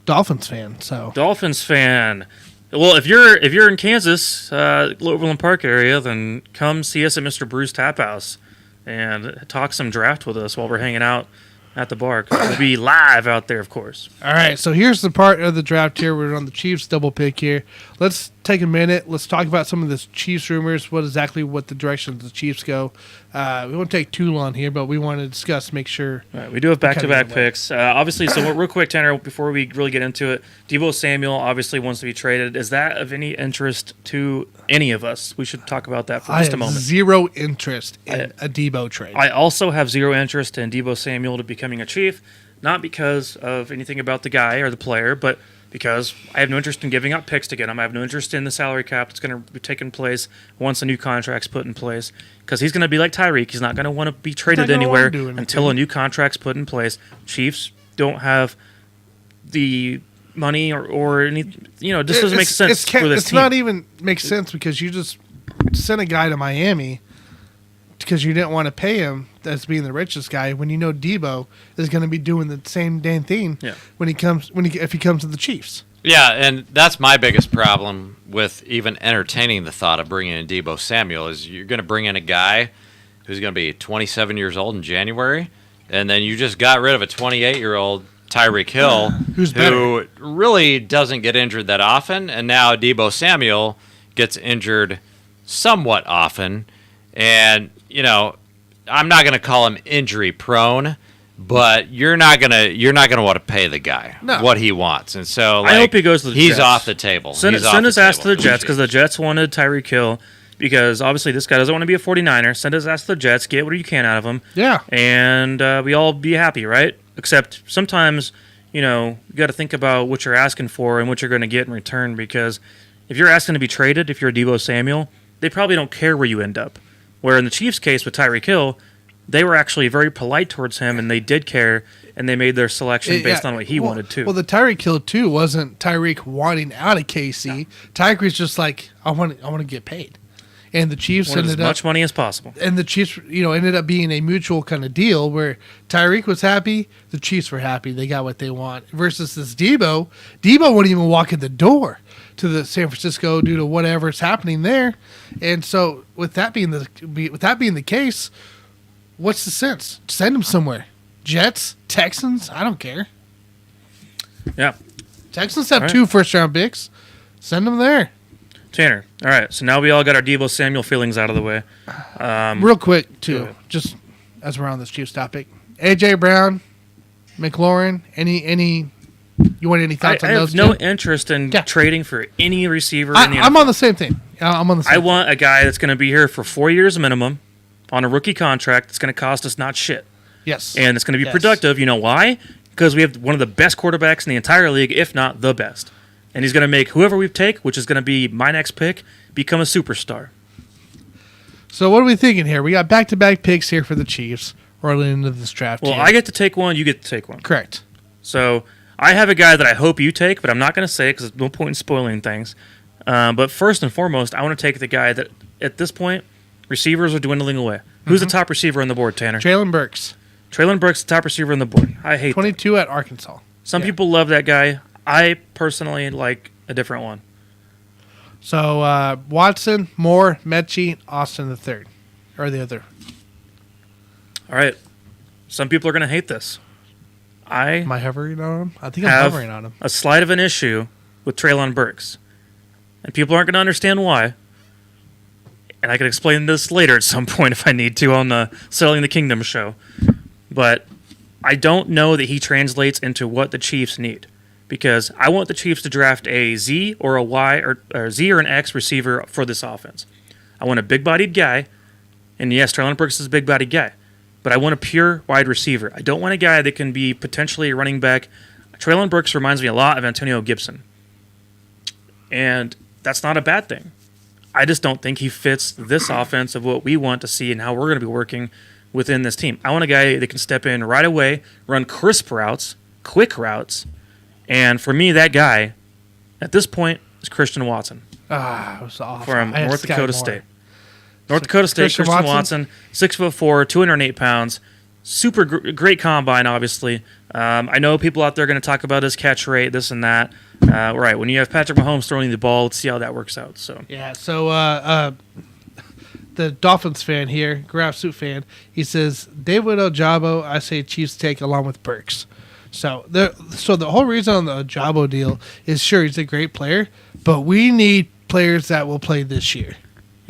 Dolphins fan. So Dolphins fan. Well, if you're in Kansas, Overland Park area, then come see us at Mr. Brew's Tap House and talk some draft with us while we're hanging out at the bar. 'Cause we'll be live out there, of course. all right, so here's the part of the draft here. We're on the Chiefs double pick here. Let's take a minute. Let's talk about some of this Chiefs rumors. What the direction the Chiefs go. We won't take too long here, but we want to discuss. Make sure. All right, we do have back-to-back Kind of picks. Obviously, so real quick, Tanner, before we really get into it, Deebo Samuel obviously wants to be traded. Is that of any interest to any of us? We should talk about that for I just a have moment. zero interest in a Debo trade. I also have zero interest in Deebo Samuel to becoming a Chief, not because of anything about the guy or the player, but because I have no interest in giving up picks to get him. I have no interest in the salary cap that's going to be taking place once a new contract's put in place, because he's going to be like Tyreek. He's not going to want to be traded gonna anywhere wanna do anything. until a new contract's put in place. Chiefs don't have the money or any, this doesn't make sense for this It's team. not even makes sense because you just sent a guy to Miami because you didn't want to pay him as being the richest guy when you know Debo is going to be doing the same damn thing Yeah. if he comes to the Chiefs. Yeah, and that's my biggest problem with even entertaining the thought of bringing in Deebo Samuel is you're going to bring in a guy who's going to be 27 years old in January, and then you just got rid of a 28-year-old Tyreek Hill Who's who really doesn't get injured that often, and now Deebo Samuel gets injured somewhat often, and I'm not going to call him injury prone, but you're not gonna want to pay the guy what he wants, and so I hope he goes to the he's Jets. off the table. Send He's off his the ass to table. the Jets because the Jets wanted Tyreek Hill because obviously this guy doesn't want to be a 49er. Send his ass to the Jets. Get what you can out of him. Yeah. And we all be happy, right? Except sometimes, you got to think about what you're asking for and what you're going to get in return, because if you're asking to be traded, if you're Deebo Samuel, they probably don't care where you end up. Where in the Chiefs' case with Tyreek Hill, they were actually very polite towards him and they did care, and they made their selection based on what he wanted too. Well, the Tyreek Hill too wasn't Tyreek wanting out of KC. Tyreek was just like, I want to get paid, and the Chiefs wanted as ended up much money as possible. and the Chiefs, ended up being a mutual kind of deal where Tyreek was happy, the Chiefs were happy, they got what they want. Versus this Debo wouldn't even walk in the door to the San Francisco due to whatever's happening there. And so, with that being the case, what's the sense? Send him somewhere. Jets, Texans, I don't care. Yeah. Texans have All right. 2 first-round picks. Send them there. Tanner. All right. So now we all got our Deebo Samuel feelings out of the way. Real quick, too, go ahead. just as we're on this Chiefs topic. A.J. Brown, McLaurin, any you want any I thoughts on have those no two? in Yeah. trading for any receiver in the I'm NFL. on the same thing. I'm on the same I want a guy that's going to be here for 4 years minimum on a rookie contract that's going to cost us not shit. Yes. And it's going to be Yes. productive. You know why? Because we have one of the best quarterbacks in the entire league, if not the best. And he's going to make whoever we take, which is going to be my next pick, become a superstar. So what are we thinking here? We got back-to-back picks here for the Chiefs early into this draft. Well, here. I get to take one, you get to take one. Correct. So I have a guy that I hope you take, but I'm not going to say it because there's no point in spoiling things. But first and foremost, I want to take the guy that, at this point, receivers are dwindling away. Who's the top receiver on the board, Tanner? Traylon Burks, Traylon Burks, the top receiver on the board. I hate that. 22 at Arkansas. Some Yeah. people love that guy. I personally like a different one. So Watson, Moore, Mechie, Austin the third, or the other. All right. Some people are going to hate this. I Am I hovering on him? I think I'm have hovering on him. a slight of an issue with Traylon Burks. And people aren't going to understand why. And I can explain this later at some point if I need to on the Selling the Kingdom show. But I don't know that he translates into what the Chiefs need. Because I want the Chiefs to draft a Z or a Y or Z or an X receiver for this offense. I want a big-bodied guy. And yes, Traylon Burks is a big-bodied guy. But I want a pure wide receiver. I don't want a guy that can be potentially a running back. Traylon Burks reminds me a lot of Antonio Gibson. And that's not a bad thing. I just don't think he fits this offense of what we want to see and how we're going to be working within this team. I want a guy that can step in right away, run crisp routes, quick routes, and for me, that guy at this point is Christian Watson It was awful. from I had North Sky Dakota Moore. State. North Dakota State, Christian Christian Watson? Watson, 6'4", 208 pounds, super great combine, obviously. I know people out there are going to talk about his catch rate, this and that. Right, when you have Patrick Mahomes throwing the ball, let's see how that works out. So Yeah, so the Dolphins fan here, Graph Suit fan, he says, David Ojabo, I say Chiefs take along with Burks. So the whole reason on the Ojabo deal is, sure, he's a great player, but we need players that will play this year.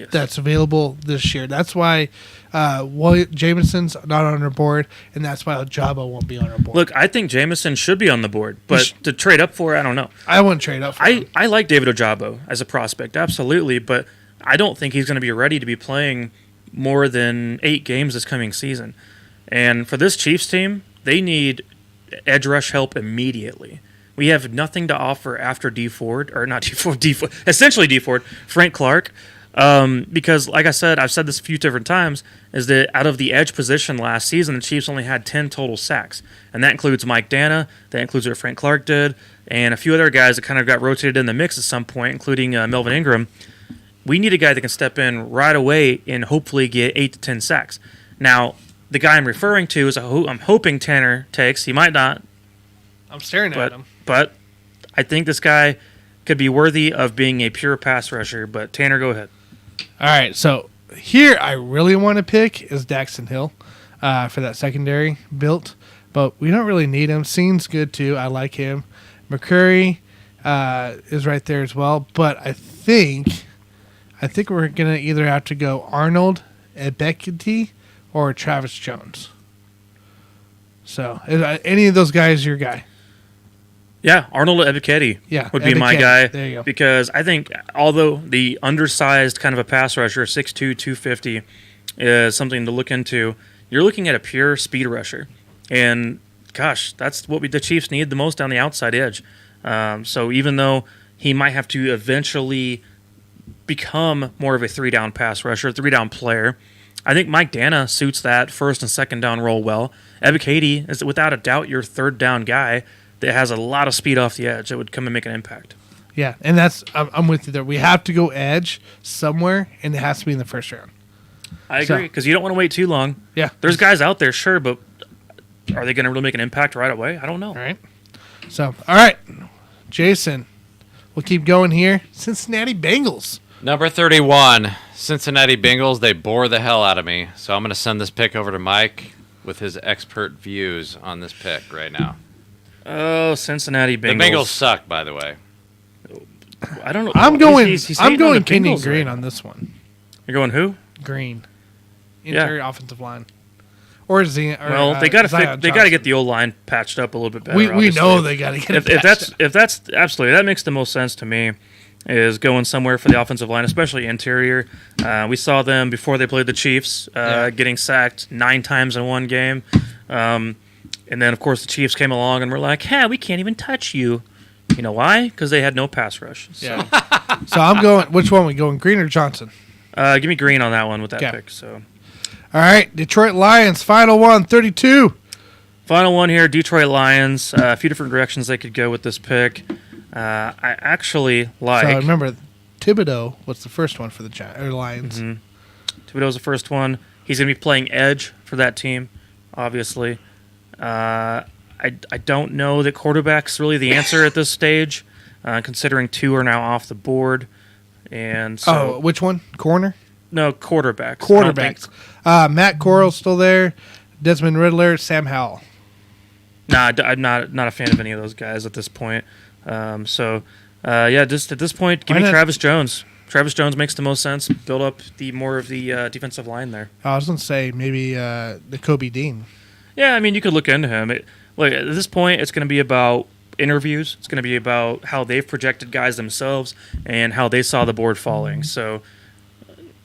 yes. That's available this year. That's why Jameson's not on our board, and that's why Ojabo won't be on our board. Look, I think Jameson should be on the board, but to trade up for, I don't know. I wouldn't trade up for him. I like David Ojabo as a prospect, absolutely, but I don't think he's going to be ready to be playing more than 8 games this coming season. And for this Chiefs team, they need edge rush help immediately. We have nothing to offer after D Ford, or not D Ford, essentially D Ford, Frank Clark. Because, like I said, I've said this a few different times, is that out of the edge position last season, the Chiefs only had 10 total sacks. And that includes Mike Dana, that includes what Frank Clark did, and a few other guys that kind of got rotated in the mix at some point, including Melvin Ingram. We need a guy that can step in right away and hopefully get 8 to 10 sacks. Now, the guy I'm referring to is I'm hoping Tanner takes. He might not, I'm staring at him. but I think this guy could be worthy of being a pure pass rusher. But Tanner, go ahead. All right, so here I really want to pick is Daxton Hill for that secondary built, but we don't really need him. Scene's good too. I like him. McCurry is right there as well, but I think we're gonna either have to go Arnold Ebekiti or Travis Jones. So any of those guys, your guy? Yeah, Arnold Ebiketie would be my Ebiketie. guy. There you go. Because I think, although the undersized kind of a pass rusher, 6'2", 250, is something to look into, you're looking at a pure speed rusher. And, gosh, that's what the Chiefs need the most on the outside edge. So even though he might have to eventually become more of a 3-down pass rusher, 3-down player, I think Mike Dana suits that first and second down role well. Ebiketie is without a doubt your third down guy that has a lot of speed off the edge that would come and make an impact. Yeah, and I'm with you there. We have to go edge somewhere, and it has to be in the first round. I agree, because you don't want to wait too long. Yeah. There's guys out there, sure, but are they going to really make an impact right away? I don't know. All right. So, all right, Jason, we'll keep going here. Cincinnati Bengals. Number 31, Cincinnati Bengals. They bore the hell out of me. So I'm going to send this pick over to Mike with his expert views on this pick right now. Oh, Cincinnati Bengals. The Bengals suck, by the way. I don't know. I'm going. He's I'm hating on going the Kenyon Bengals Green right on this one. You're going who? Green, interior offensive line, or Zion. Well, they got to they got to get the old line patched up a little bit better. We obviously. know they got to get it. If that's absolutely, that makes the most sense to me. Is going somewhere for the offensive line, especially interior. We saw them before they played the Chiefs, getting sacked 9 times in one game. And then, of course, the Chiefs came along and were like, "Hey, we can't even touch you." You know why? Because they had no pass rush. So. Yeah. So I'm going. Which one we going? Green or Johnson? Give me Green on that one with that Okay. pick. So, All right, Detroit Lions. Final one, 32. final one here, Detroit Lions. A few different directions they could go with this pick. I actually like. So remember, Thibodeau was the first one for the Lions. Thibodeau's the first one. He's going to be playing edge for that team, obviously. I don't know that quarterback's really the answer at this stage, considering 2 are now off the board. And so, Which one? Corner? no, quarterbacks. Quarterbacks. Matt Corral's still there. Desmond Riddler, Sam Howell. I'm not a fan of any of those guys at this point. Just at this point, give Why me not? Travis Jones. Travis Jones makes the most sense. Build up more of the defensive line there. I was going to say maybe the Kobe Dean. Yeah, I mean, you could look into him. Look, at this point, it's going to be about interviews. It's going to be about how they've projected guys themselves and how they saw the board falling. So,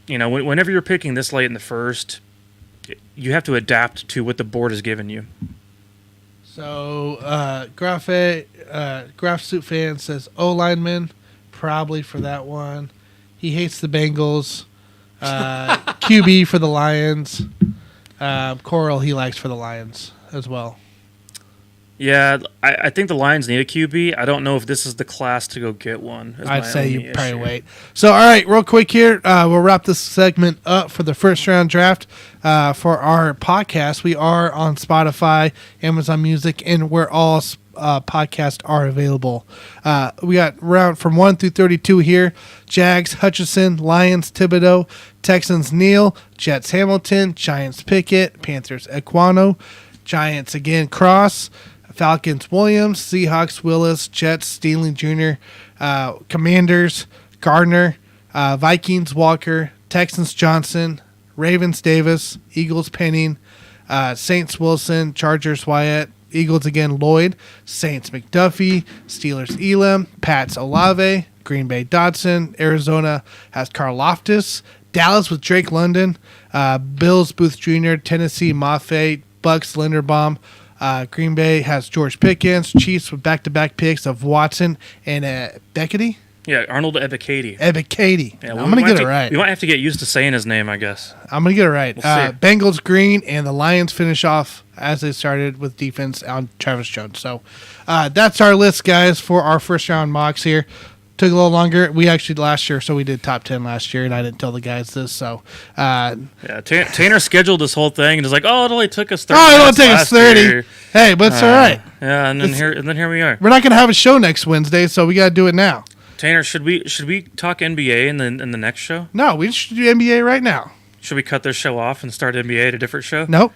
whenever you're picking this late in the first, you have to adapt to what the board has given you. So Graph Suit fan says O-lineman, probably for that one. He hates the Bengals. QB for the Lions. Coral he likes for the Lions as well. Yeah, I think the Lions need a QB. I don't know if this is the class to go get one. I'd say you probably wait. So, all right, real quick here. We'll wrap this segment up for the first round draft for our podcast. We are on Spotify, Amazon Music, and where all podcasts are available. We got round from 1 through 32 here. Jags, Hutchinson, Lions, Thibodeau, Texans, Neal, Jets, Hamilton, Giants, Pickett, Panthers, Equano, Giants again, Cross, Falcons, Williams, Seahawks, Willis, Jets, Stealing Jr., Commanders, Gardner, Vikings, Walker, Texans, Johnson, Ravens, Davis, Eagles, Penning, Saints, Wilson, Chargers, Wyatt, Eagles again, Lloyd, Saints, McDuffie, Steelers, Elam, Pats, Olave, Green Bay, Dodson, Arizona has Karlaftis, Dallas with Drake London, Bills, Booth Jr., Tennessee, Maffei, Bucks, Linderbaum, Green Bay has George Pickens, Chiefs with back-to-back picks of Watson and Beckety. Yeah, Arnold Ebiketie. Yeah, I'm going to get it right. We might have to get used to saying his name, I guess. I'm going to get it right. We'll see. Bengals, Green, and the Lions finish off as they started with defense on Travis Jones. So that's our list, guys, for our first-round mocks here. Took a little longer. We actually last year, so we did top 10 last year, and I didn't tell the guys this. So, Tanner scheduled this whole thing and was like, "Oh, it only took us 30." Oh, it only minutes took us last 30. year." Hey, but it's all right. Yeah, and then here we are. We're not going to have a show next Wednesday, so we got to do it now. Tanner, should we talk NBA in the next show? No, we should do NBA right now. Should we cut this show off and start NBA at a different show? Nope.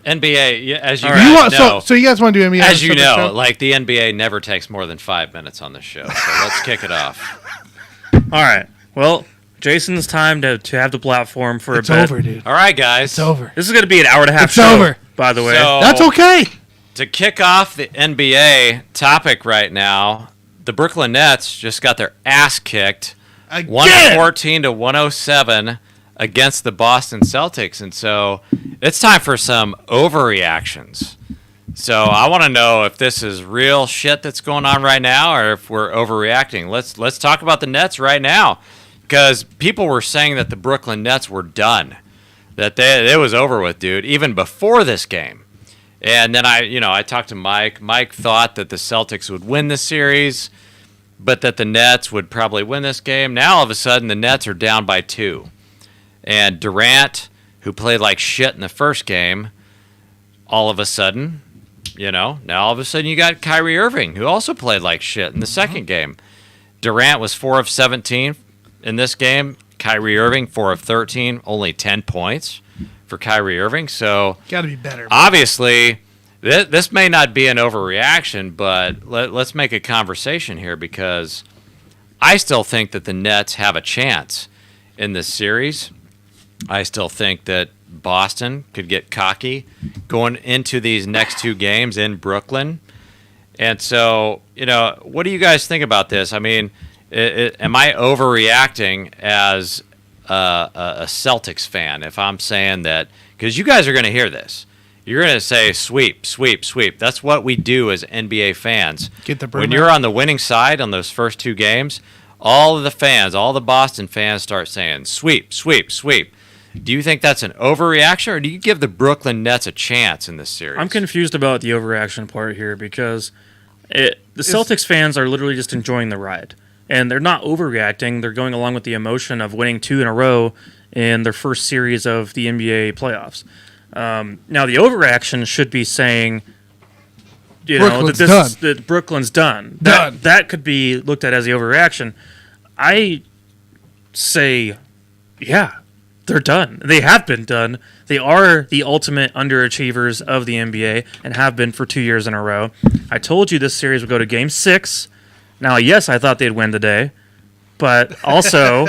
NBA, as you Right. guys know, So you guys want to do NBA? as you on a separate know, show? like the NBA never takes more than 5 minutes on this show. So let's kick it off. All right. Well, Jason's time to have the platform for It's a bit. over, dude. All right, guys. It's over. This is going to be an hour and a half It's show, over. by the way. So- That's okay. To kick off the NBA topic right now, the Brooklyn Nets just got their ass kicked, Again. 114 to 107 against the Boston Celtics, and so it's time for some overreactions. So I want to know if this is real shit that's going on right now, or if we're overreacting. Let's talk about the Nets right now, because people were saying that the Brooklyn Nets were done, that it was over with, dude, even before this game. And then I talked to Mike. Mike thought that the Celtics would win the series, but that the Nets would probably win this game. Now all of a sudden the Nets are down by 2. And Durant, who played like shit in the first game, all of a sudden, now all of a sudden you got Kyrie Irving, who also played like shit in the second game. Durant was 4 of 17 in this game. Kyrie Irving, 4 of 13, only 10 points for Kyrie Irving. So Got to be better. obviously, this may not be an overreaction, but let's make a conversation here, because I still think that the Nets have a chance in this series. I still think that Boston could get cocky going into these next 2 games in Brooklyn. And so, what do you guys think about this? I mean, am I overreacting as a Celtics fan if I'm saying that? Because you guys are going to hear this. You're going to say, sweep, sweep, sweep. That's what we do as NBA fans. Get the broom When out. you're on the winning side on those first 2 games, all of the fans, all the Boston fans start saying, sweep, sweep, sweep. Do you think that's an overreaction, or do you give the Brooklyn Nets a chance in this series? I'm confused about the overreaction part here, because the Celtics fans are literally just enjoying the ride. And they're not overreacting. They're going along with the emotion of winning 2 in a row in their first series of the NBA playoffs. Now, the overreaction should be saying, Brooklyn's that Brooklyn's done. That could be looked at as the overreaction. I say, yeah, they're done. They have been done. They are the ultimate underachievers of the NBA and have been for 2 years in a row. I told you this series would go to Game 6. Now, yes, I thought they'd win today, but also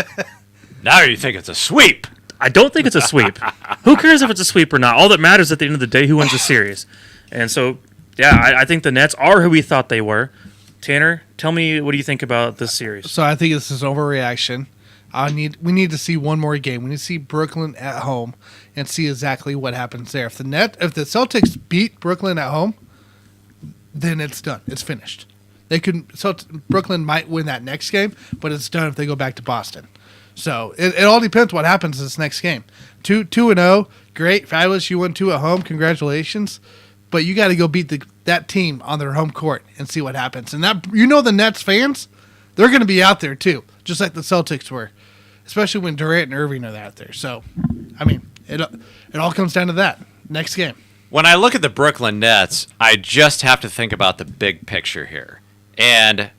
Now you think it's a sweep. I don't think it's a sweep. Who cares if it's a sweep or not? All that matters at the end of the day, who wins the series. And so, yeah, I think the Nets are who we thought they were. Tanner, tell me, what do you think about this series? So I think this is overreaction. We need to see one more game. We need to see Brooklyn at home and see exactly what happens there. If the Celtics beat Brooklyn at home, then it's done. It's finished. Brooklyn might win that next game, but it's done if they go back to Boston. So it all depends what happens this next game. 2-0, great, fabulous. You won 2 at home, congratulations. But you got to go beat that team on their home court and see what happens. And that the Nets fans, they're going to be out there too, just like the Celtics were, especially when Durant and Irving are out there. So, I mean, it all comes down to that next game. When I look at the Brooklyn Nets, I just have to think about the big picture here. And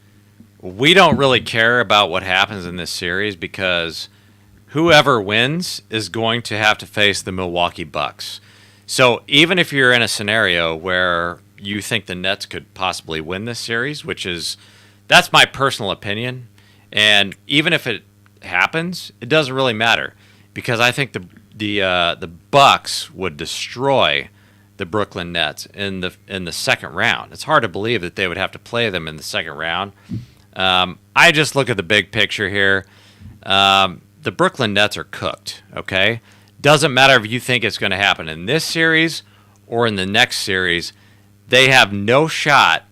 we don't really care about what happens in this series because whoever wins is going to have to face the Milwaukee Bucks. So even if you're in a scenario where you think the Nets could possibly win this series, that's my personal opinion, and even if it happens, it doesn't really matter because I think the Bucks would destroy the Brooklyn Nets in the second round. It's hard to believe that they would have to play them in the second round. I just look at the big picture here. The Brooklyn Nets are cooked, okay? Doesn't matter if you think it's going to happen in this series or in the next series. They have no shot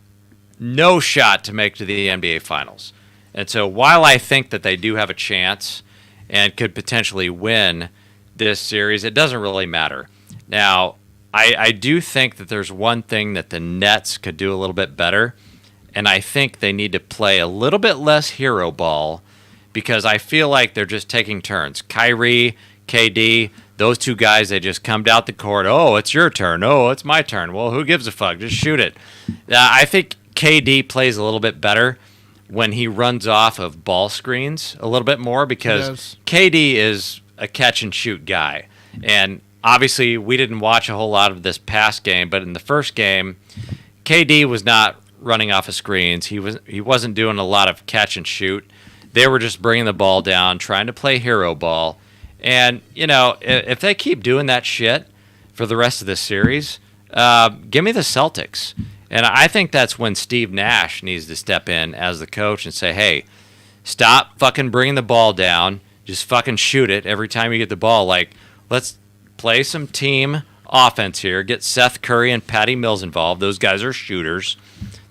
to make to the NBA Finals. And so while I think that they do have a chance and could potentially win this series, it doesn't really matter. Now, I do think that there's one thing that the Nets could do a little bit better, and I think they need to play a little bit less hero ball because I feel like they're just taking turns. Kyrie, KD, those two guys, they just come down the court. Oh, it's your turn. Oh, it's my turn. Well, who gives a fuck? Just shoot it. I think KD plays a little bit better when he runs off of ball screens a little bit more because KD is a catch-and-shoot guy. And obviously, we didn't watch a whole lot of this past game, but in the first game, KD was not running off of screens. He wasn't doing a lot of catch-and-shoot. They were just bringing the ball down, trying to play hero ball. And, if they keep doing that shit for the rest of this series, give me the Celtics. And I think that's when Steve Nash needs to step in as the coach and say, hey, stop fucking bringing the ball down. Just fucking shoot it every time you get the ball. Like, let's play some team offense here. Get Seth Curry and Patty Mills involved. Those guys are shooters.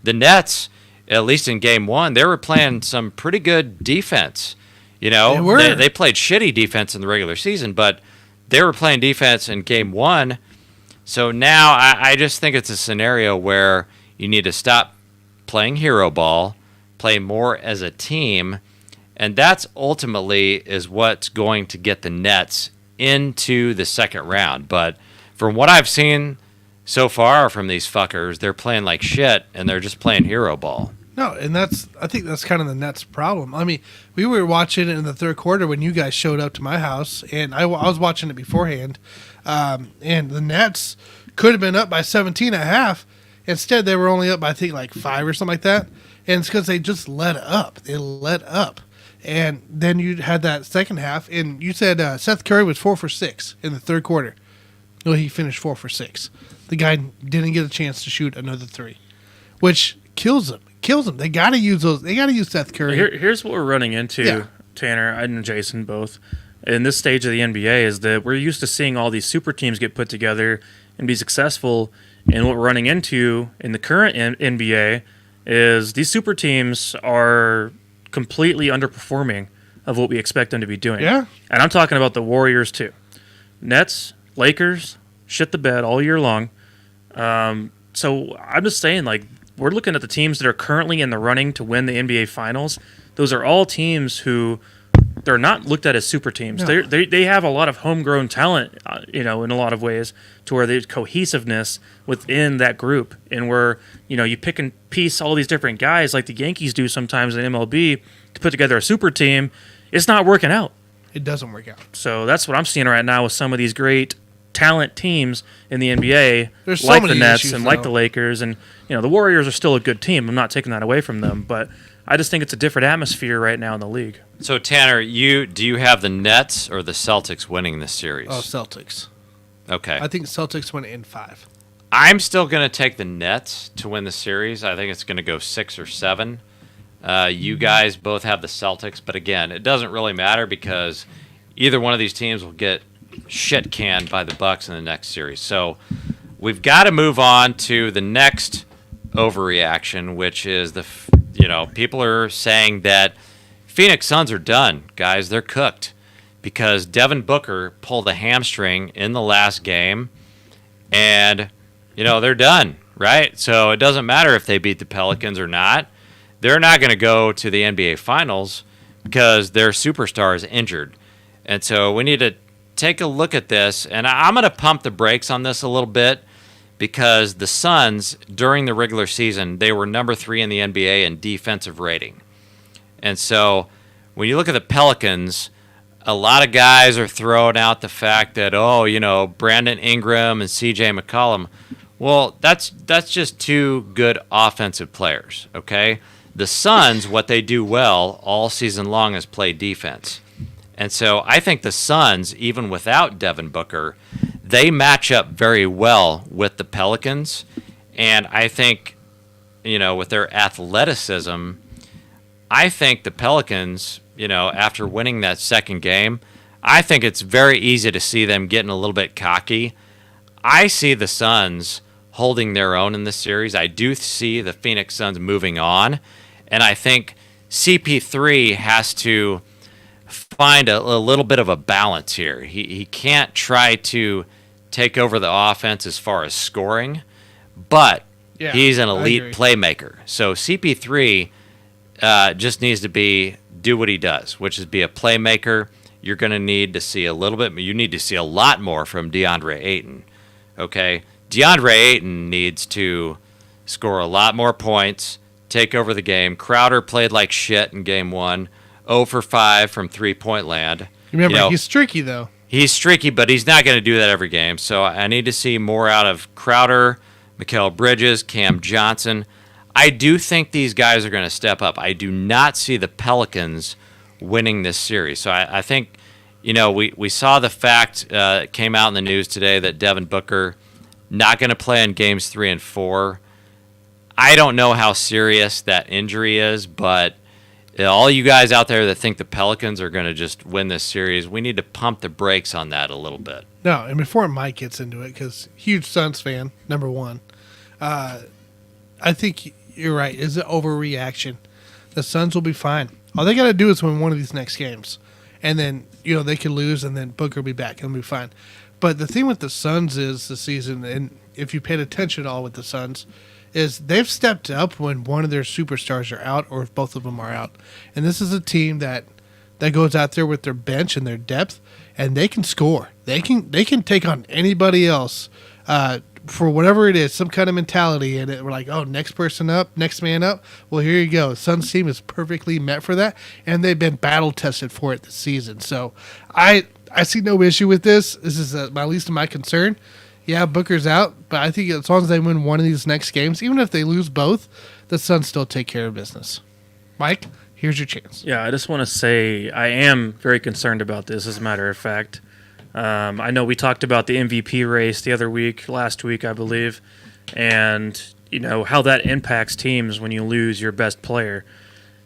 The Nets, at least in game one, they were playing some pretty good defense. They played shitty defense in the regular season, but they were playing defense in game one. So now I just think it's a scenario where you need to stop playing hero ball, play more as a team, and that's ultimately is what's going to get the Nets into the second round. But from what I've seen so far from these fuckers, they're playing like shit, and they're just playing hero ball. No, and I think that's kind of the Nets' problem. I mean, we were watching it in the third quarter when you guys showed up to my house, and I was watching it beforehand, and the Nets could have been up by 17 at half. Instead, they were only up by, I think, like 5 or something like that, and it's because they just let up. They let up. And then you had that second half, and you said Seth Curry was 4 for 6 in the third quarter. No, he finished 4 for 6. The guy didn't get a chance to shoot another 3, which kills him. They got to use those. They got to use Seth Curry. Here's what we're running into, Tanner and Jason both. In this stage of the NBA is that we're used to seeing all these super teams get put together and be successful. And what we're running into in the current NBA is these super teams are completely underperforming of what we expect them to be doing. Yeah. And I'm talking about the Warriors too. Nets, Lakers, shit the bed all year long. So I'm just saying, like, we're looking at the teams that are currently in the running to win the NBA Finals. Those are all teams who they're not looked at as super teams. No. They have a lot of homegrown talent, in a lot of ways, to where there's cohesiveness within that group. And where, you pick and piece all these different guys like the Yankees do sometimes in MLB to put together a super team. It's not working out. It doesn't work out. So that's what I'm seeing right now with some of these great talent teams in the NBA, There's so like many the Nets issues, and like though. the Lakers. And, the Warriors are still a good team. I'm not taking that away from them. But I just think it's a different atmosphere right now in the league. So, Tanner, do you have the Nets or the Celtics winning this series? Oh, Celtics. Okay. I think Celtics win in 5. I'm still going to take the Nets to win the series. I think it's going to go 6 or 7. You guys both have the Celtics, but again, it doesn't really matter because either one of these teams will get shit canned by the Bucks in the next series. So we've got to move on to the next overreaction, which is people are saying that Phoenix Suns are done, guys. They're cooked because Devin Booker pulled a hamstring in the last game, and they're done, right? So it doesn't matter if they beat the Pelicans or not. They're not going to go to the NBA Finals because their superstar is injured. And so we need to take a look at this, and I'm going to pump the brakes on this a little bit because the Suns, during the regular season, they were number 3 in the NBA in defensive rating. And so when you look at the Pelicans, a lot of guys are throwing out the fact that, Brandon Ingram and CJ McCollum, well, that's just two good offensive players, okay? The Suns, what they do well all season long is play defense. And so I think the Suns, even without Devin Booker, they match up very well with the Pelicans. And I think, with their athleticism, I think the Pelicans, after winning that second game, I think it's very easy to see them getting a little bit cocky. I see the Suns holding their own in this series. I do see the Phoenix Suns moving on. And I think CP3 has to find a little bit of a balance here. He can't try to take over the offense as far as scoring, but he's an elite playmaker. So CP3 just needs to do what he does, which is be a playmaker. You're going to need to see a little bit. You need to see a lot more from DeAndre Ayton. Okay, DeAndre Ayton needs to score a lot more points, take over the game. Crowder played like shit in game 1. 0 for 5 from three-point land. Remember, he's streaky, though. He's streaky, but he's not going to do that every game. So I need to see more out of Crowder, Mikal Bridges, Cam Johnson. I do think these guys are going to step up. I do not see the Pelicans winning this series. So I think, we saw the fact, it came out in the news today that Devin Booker not going to play in games 3 and 4. I don't know how serious that injury is, but all you guys out there that think the Pelicans are going to just win this series, we need to pump the brakes on that a little bit. No, and before Mike gets into it, because huge Suns fan, number one, I think you're right. Is it overreaction? The Suns will be fine. All they got to do is win one of these next games. And then, they could lose, and then Booker will be back and be fine. But the thing with the Suns is this season, and if you paid attention at all with the Suns, is they've stepped up when one of their superstars are out or if both of them are out. And this is a team that goes out there with their bench and their depth, and they can score. They can take on anybody else for whatever it is, some kind of mentality. And we're like, next person up, next man up. Well, here you go. Suns team is perfectly met for that, and they've been battle-tested for it this season. So I see no issue with this. This is at least my concern. Yeah, Booker's out, but I think as long as they win one of these next games, even if they lose both, the Suns still take care of business. Mike, here's your chance. Yeah, I just want to say I am very concerned about this, as a matter of fact. I know we talked about the MVP race the other week, last week, I believe, and how that impacts teams when you lose your best player.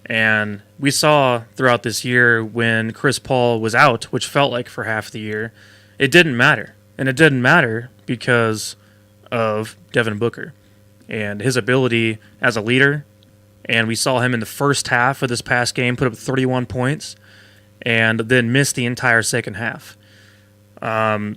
And we saw throughout this year when Chris Paul was out, which felt like for half the year, it didn't matter. And it didn't matter because of Devin Booker and his ability as a leader. And we saw him in the first half of this past game put up 31 points and then miss the entire second half. I'm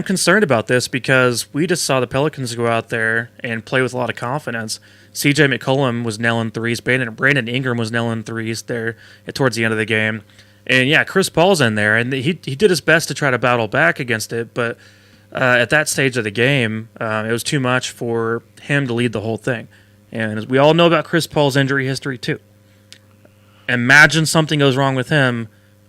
concerned about this because we just saw the Pelicans go out there and play with a lot of confidence. CJ McCollum was nailing threes. Brandon Ingram was nailing threes there towards the end of the game. And, yeah, Chris Paul's in there, and he did his best to try to battle back against it, but at that stage of the game, it was too much for him to lead the whole thing. And as we all know about Chris Paul's injury history, too. Imagine something goes wrong with him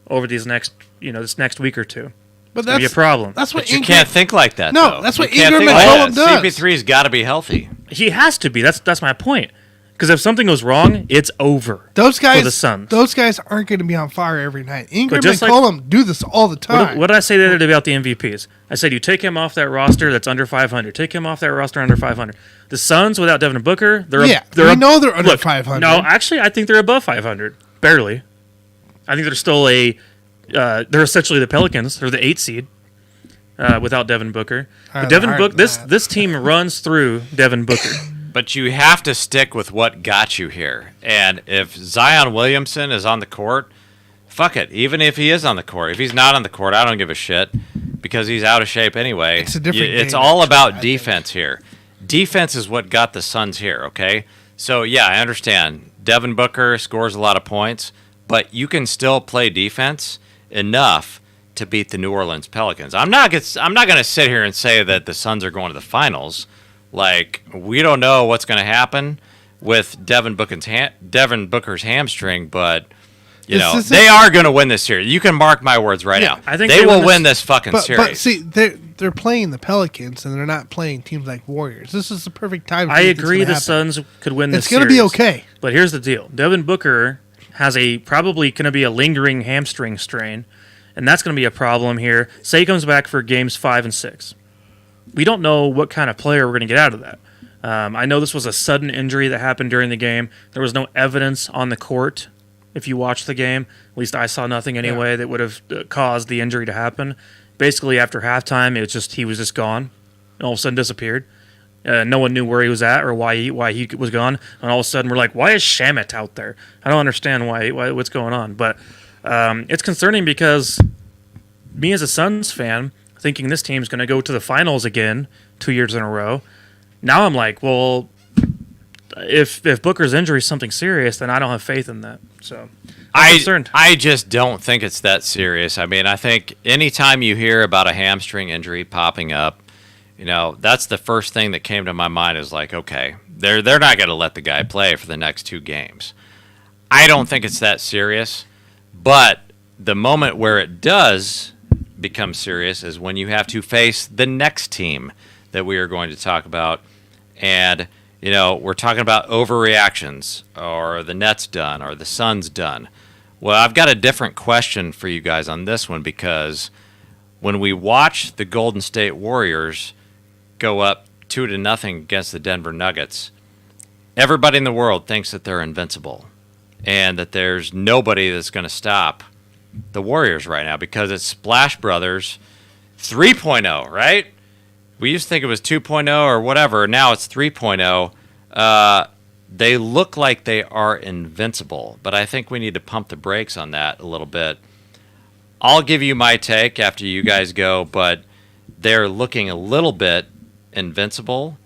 over this next week or two. But that's be a problem. That's what you can't think like that. No, though. That's what you Ingram McCollum does. CP3's got to be healthy. He has to be. That's my point. Because if something goes wrong, it's over. Those guys, for the Suns. Those guys aren't going to be on fire every night. Ingram and McCollum do this all the time. What did I say the other day about the MVPs? I said you take him off that roster that's under 500. Take him off that roster under 500. The Suns without Devin Booker, we know they're under 500. No, actually, I think they're above 500. Barely. I think they're still they're essentially the Pelicans. They're the 8 seed without Devin Booker. This team runs through Devin Booker. But you have to stick with what got you here. And if Zion Williamson is on the court, fuck it. Even if he is on the court. If he's not on the court, I don't give a shit because he's out of shape anyway. It's a different game, It's all actually, about I defense here. Defense is what got the Suns here, okay? So, yeah, I understand. Devin Booker scores a lot of points, but you can still play defense enough to beat the New Orleans Pelicans. I'm not going to sit here and say that the Suns are going to the finals. Like, we don't know what's going to happen with Devin Booker's hamstring, but they are going to win this series. You can mark my words right now. I think they will win this fucking series. But see, they're playing the Pelicans, and they're not playing teams like Warriors. This is the perfect time. I agree the Suns could win this It's going to series. be okay. But here's the deal. Devin Booker has probably going to be a lingering hamstring strain, and that's going to be a problem here. Say he comes back for games 5 and 6. We don't know what kind of player we're going to get out of that. I know this was a sudden injury that happened during the game. There was no evidence on the court. If you watch the game, at least I saw nothing anyway that would have caused the injury to happen. Basically, after halftime, he was just gone, and all of a sudden disappeared. No one knew where he was at or why he was gone. And all of a sudden, we're like, "Why is Shamet out there?" I don't understand what's going on. But it's concerning because me as a Suns fan, thinking this team's going to go to the finals again 2 years in a row. Now I'm like, well, if Booker's injury is something serious, then I don't have faith in that. So I'm concerned. I just don't think it's that serious. I mean, I think anytime you hear about a hamstring injury popping up, that's the first thing that came to my mind is like, okay, they're not going to let the guy play for the next 2 games. I don't think it's that serious, but the moment where it does become serious is when you have to face the next team that we are going to talk about. And, we're talking about overreactions, or the Nets done, or the Suns done. Well, I've got a different question for you guys on this one, because when we watch the Golden State Warriors go up 2-0 against the Denver Nuggets, everybody in the world thinks that they're invincible and that there's nobody that's going to stop the Warriors right now because it's Splash Brothers 3.0, right? We used to think it was 2.0 or whatever. Now it's 3.0. They look like they are invincible, but I think we need to pump the brakes on that a little bit. I'll give you my take after you guys go, but they're looking a little bit invincible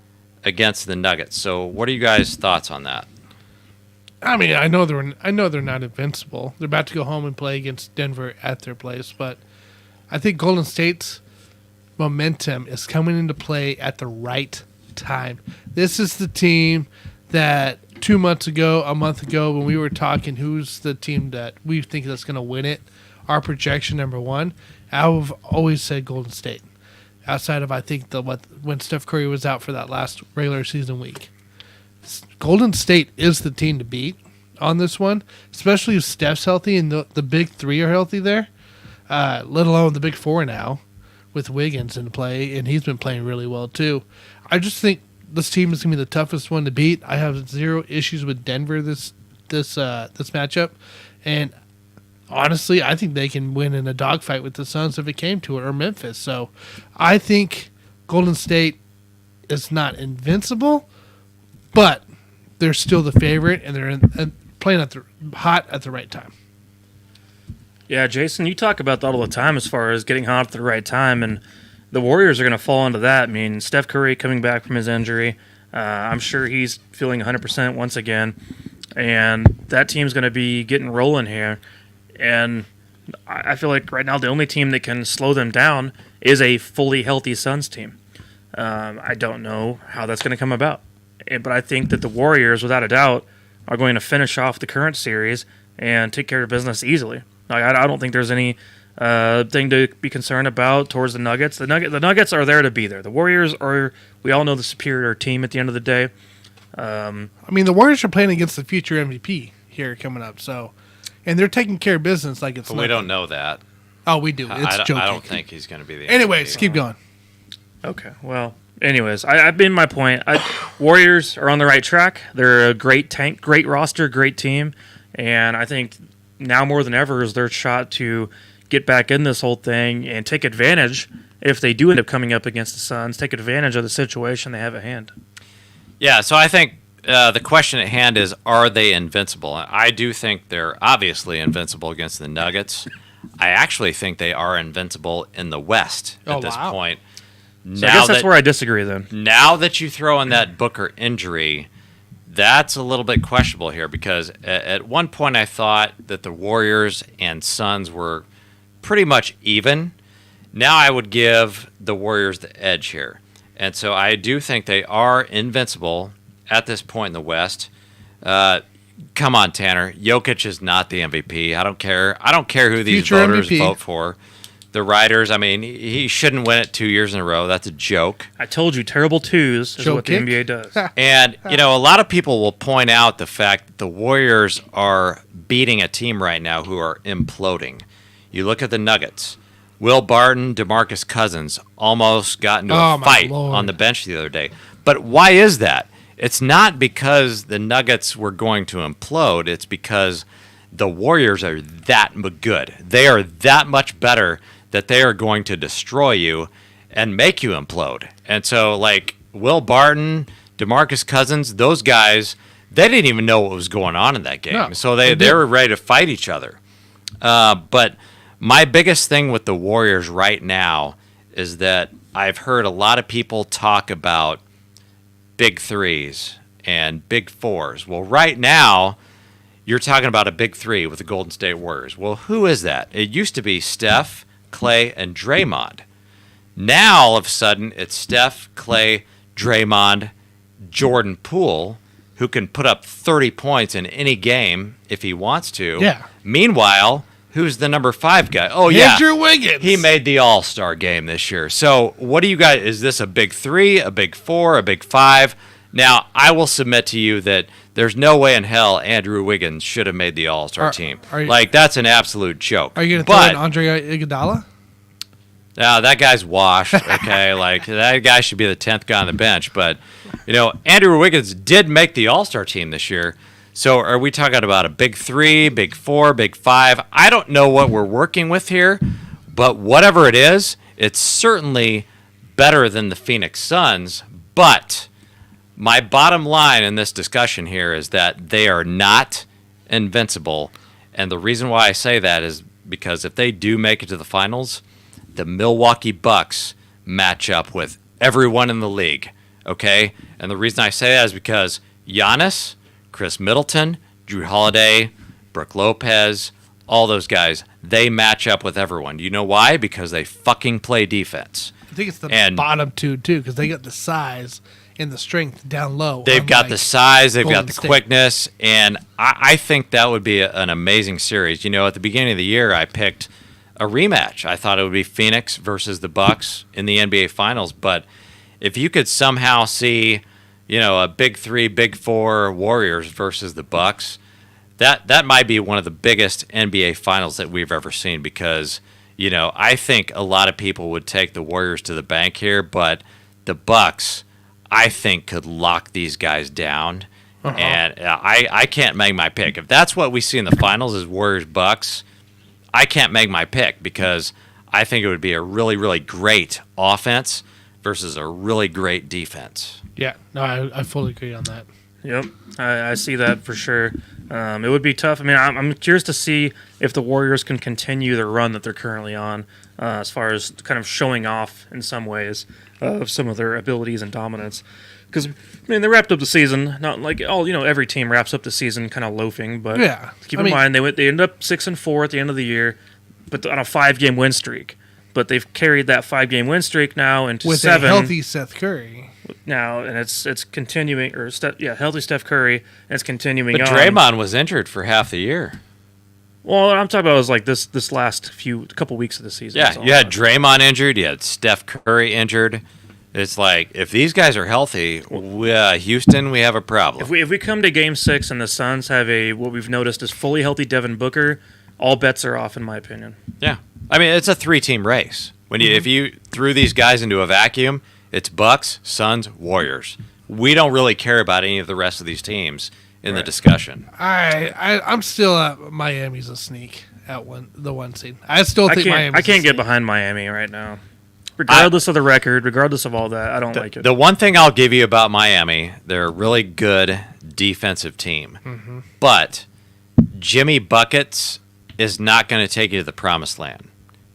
against the Nuggets. So what are you guys' thoughts on that? I mean, I know they're not invincible. They're about to go home and play against Denver at their place, but I think Golden State's momentum is coming into play at the right time. This is the team that 2 months ago, a month ago, when we were talking who's the team that we think that's going to win it, our projection number 1, I've always said Golden State. Outside of, I think, when Steph Curry was out for that last regular season week. Golden State is the team to beat on this one, especially if Steph's healthy and the big 3 are healthy there, let alone the big 4 now with Wiggins in play, and he's been playing really well too. I just think this team is going to be the toughest one to beat. I have 0 issues with Denver this matchup, and honestly, I think they can win in a dogfight with the Suns if it came to it, or Memphis. So I think Golden State is not invincible, but they're still the favorite, and they're playing hot at the right time. Yeah, Jason, you talk about that all the time as far as getting hot at the right time, and the Warriors are going to fall into that. I mean, Steph Curry coming back from his injury, I'm sure he's feeling 100% once again, and that team's going to be getting rolling here. And I feel like right now the only team that can slow them down is a fully healthy Suns team. I don't know how that's going to come about, but I think that the Warriors, without a doubt, are going to finish off the current series and take care of business easily. Like, I don't think there's any thing to be concerned about towards the Nuggets. The Nuggets are there to be there. The Warriors are, we all know, the superior team at the end of the day. I mean, the Warriors are playing against the future MVP here coming up, so, and they're taking care of business like it's. But we don't know that. Oh, we do. It's joking. I don't think he's going to be the MVP. Anyways, keep going. Okay, well, anyways, I've been my point. Warriors are on the right track. They're a great roster, great team, and I think now more than ever is their shot to get back in this whole thing and take advantage, if they do end up coming up against the Suns, take advantage of the situation they have at hand. Yeah, so I think the question at hand is, are they invincible? I do think they're obviously invincible against the Nuggets. I actually think they are invincible in the West at this point. So I guess that's where I disagree then. Now that you throw in that Booker injury, that's a little bit questionable here because at one point I thought that the Warriors and Suns were pretty much even. Now I would give the Warriors the edge here. And so I do think they are invincible at this point in the West. Come on, Tanner. Jokic is not the MVP. I don't care. I don't care who these Future voters MVP. vote for. The writers, I mean, he shouldn't win it 2 years in a row. That's a joke. I told you, terrible twos is Joe what kick? the NBA does. And, a lot of people will point out the fact that the Warriors are beating a team right now who are imploding. You look at the Nuggets. Will Barton, DeMarcus Cousins almost got into a my fight Lord. on the bench the other day. But why is that? It's not because the Nuggets were going to implode. It's because the Warriors are that good. They are that much better that they are going to destroy you and make you implode. And so, like, Will Barton, DeMarcus Cousins, those guys, they didn't even know what was going on in that game. No, So they they were ready to fight each other. But my biggest thing with the Warriors right now is that I've heard a lot of people talk about big threes and big fours. Well, right now, you're talking about a big three with the Golden State Warriors. Well, who is that? It used to be Steph, Clay, and Draymond. Now, all of a sudden, it's Steph, Clay, Draymond, Jordan Poole, who can put up 30 points in any game if he wants to. Yeah. Meanwhile, who's the number 5 guy? Oh, yeah. Andrew Wiggins. He made the All-Star game this year. So what do you guys – is this a big 3, a big 4, a big 5? Now, I will submit to you that there's no way in hell Andrew Wiggins should have made the All-Star team. Like, that's an absolute joke. Are you going to throw in Andre Iguodala? No, that guy's washed, okay? Like, that guy should be the 10th guy on the bench. But, Andrew Wiggins did make the All-Star team this year. So are we talking about a big 3, big 4, big 5? I don't know what we're working with here, but whatever it is, it's certainly better than the Phoenix Suns. But my bottom line in this discussion here is that they are not invincible. And the reason why I say that is because if they do make it to the finals, the Milwaukee Bucks match up with everyone in the league, okay? And the reason I say that is because Giannis, Chris Middleton, Drew Holiday, Brook Lopez, all those guys, they match up with everyone. You know why? Because they fucking play defense. I think it's the bottom two, too, because they got the size and the strength down low. They've got the size, they've Golden got the State. quickness, and I think that would be an amazing series. At the beginning of the year, I picked a rematch. I thought it would be Phoenix versus the Bucks in the NBA Finals, but if you could somehow see, a big 3, big 4 Warriors versus the Bucks, that might be one of the biggest NBA Finals that we've ever seen because, I think a lot of people would take the Warriors to the bank here, but the Bucks, I think, could lock these guys down. And I can't make my pick. If that's what we see in the finals is Warriors-Bucks, I can't make my pick because I think it would be a really, really great offense versus a really great defense. Yeah, no, I fully agree on that. Yep, I see that for sure. It would be tough. I mean, I'm curious to see if the Warriors can continue the run that they're currently on as far as kind of showing off in some ways of some of their abilities and dominance. Because, they wrapped up the season, not like every team wraps up the season kind of loafing, but Yeah, keep in mind they end up 6-4 at the end of the year, but on a 5-game win streak. But they've carried that 5-game win streak now into with 7 a healthy Seth Curry now, and it's continuing. Healthy Steph Curry, and it's continuing. But on. Draymond was injured for half the year. Well, I'm talking about was like this last couple weeks of the season. Yeah, you had Draymond injured, you had Steph Curry injured. It's like if these guys are healthy, Houston, we have a problem. If we come to Game 6 and the Suns have what we've noticed is fully healthy Devin Booker, all bets are off, in my opinion. Yeah, I mean it's a 3-team race. When if you threw these guys into a vacuum, it's Bucks, Suns, Warriors. We don't really care about any of the rest of these teams in the discussion. I'm still at Miami's a sneak at the one seed. I still think Miami's I can't a get sneak. behind Miami right now. Regardless of the record, regardless of all that, I don't like it. The one thing I'll give you about Miami, they're a really good defensive team. Mm-hmm. But Jimmy Buckets is not going to take you to the promised land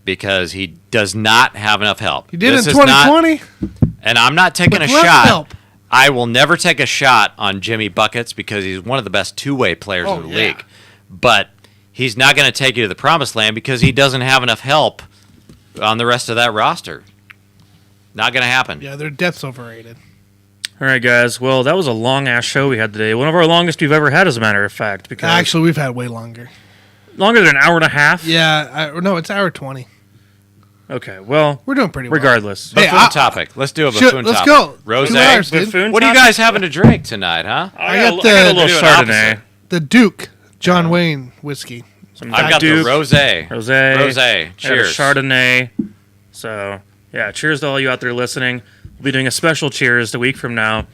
because he does not have enough help. He did This in is not- 2020. and I'm not taking With a less shot. help. I will never take a shot on Jimmy Buckets because he's one of the best two-way players in the yeah. league. But he's not going to take you to the promised land because he doesn't have enough help on the rest of that roster. Not going to happen. Yeah, their depth's overrated. All right, guys. Well, that was a long-ass show we had today. One of our longest we've ever had, as a matter of fact. Because Actually, we've had way longer. longer than an hour and a half? Yeah, no, it's hour 20. Okay, well, We're doing pretty well. regardless. Hey, Buffoon topic. Let's do a Shoot, buffoon let's topic. go. Rose. Do ours, dude. Buffoon What are you topic? guys having to drink tonight, huh? I got got a the- little Do an Chardonnay. opposite. The Duke, John Wayne whiskey. Some I've got Duke, the rosé. Rosé. Rosé. I got a Cheers. Chardonnay. So, yeah, cheers to all you out there listening. We'll be doing a special cheers a week from now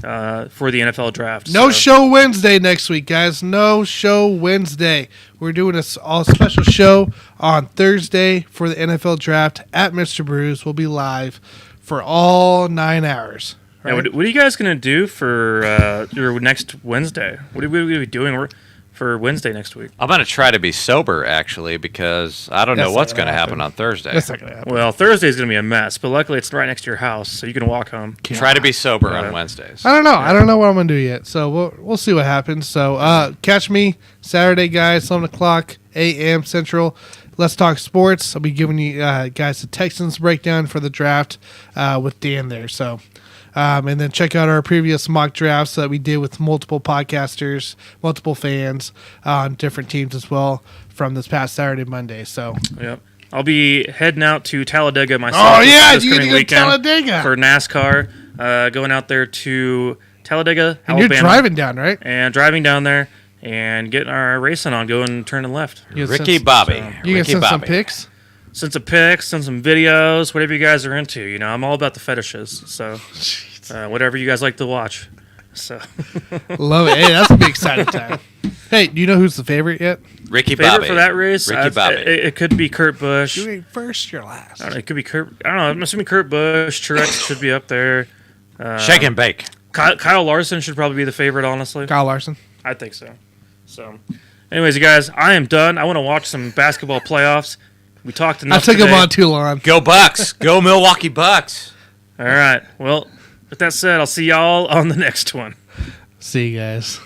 for the NFL draft. No So- show Wednesday next week, guys. No show Wednesday. We're doing a all special show on Thursday for the NFL draft at Mr. Brews. We'll be live for all 9 hours. Yeah, what are you guys going to do for your next Wednesday? What are we be doing for Wednesday next week? I'm going to try to be sober, actually, because I don't know That's what's not going to gonna happen happen. on Thursday. That's not gonna happen. Well, Thursday's going to be a mess, but luckily it's right next to your house, so you can walk home. Try to be sober on Wednesdays. I don't know. I don't know what I'm gonna do yet. So we'll see what happens. So catch me Saturday, guys, 7:00 a.m. Central. Let's talk sports. I'll be giving you guys the Texans breakdown for the draft with Dan there. So. And then check out our previous mock drafts that we did with multiple podcasters, multiple fans on different teams as well from this past Saturday, Monday. So, Yep. I'll be heading out to Talladega myself. oh yeah, this you coming get to weekend Talladega, for NASCAR. Going out there to Talladega, and Alabama, you're driving down, right? and driving down there and getting our racing on, going turning left. You Ricky send- Bobby. so- You can Ricky send some Bobby. pics. Send some pics, send some videos, whatever you guys are into. You know, I'm all about the fetishes, so whatever you guys like to watch. So Love it. Hey, that's a big exciting time. Hey, do you know who's the favorite yet? Ricky favorite Bobby. for that race, Ricky Bobby. it could be Kurt Busch. You ain't first, you're last. I don't know, it could be Kurt. I don't know. I'm assuming Kurt Busch. Truex should be up there. Shake and bake. Kyle Larson should probably be the favorite, honestly. Kyle Larson. I think so. So, anyways, you guys, I am done. I want to watch some basketball playoffs. We talked I enough took him today. on too long. Go Bucks. Go Milwaukee Bucks. All right. Well, with that said, I'll see y'all on the next one. See you guys.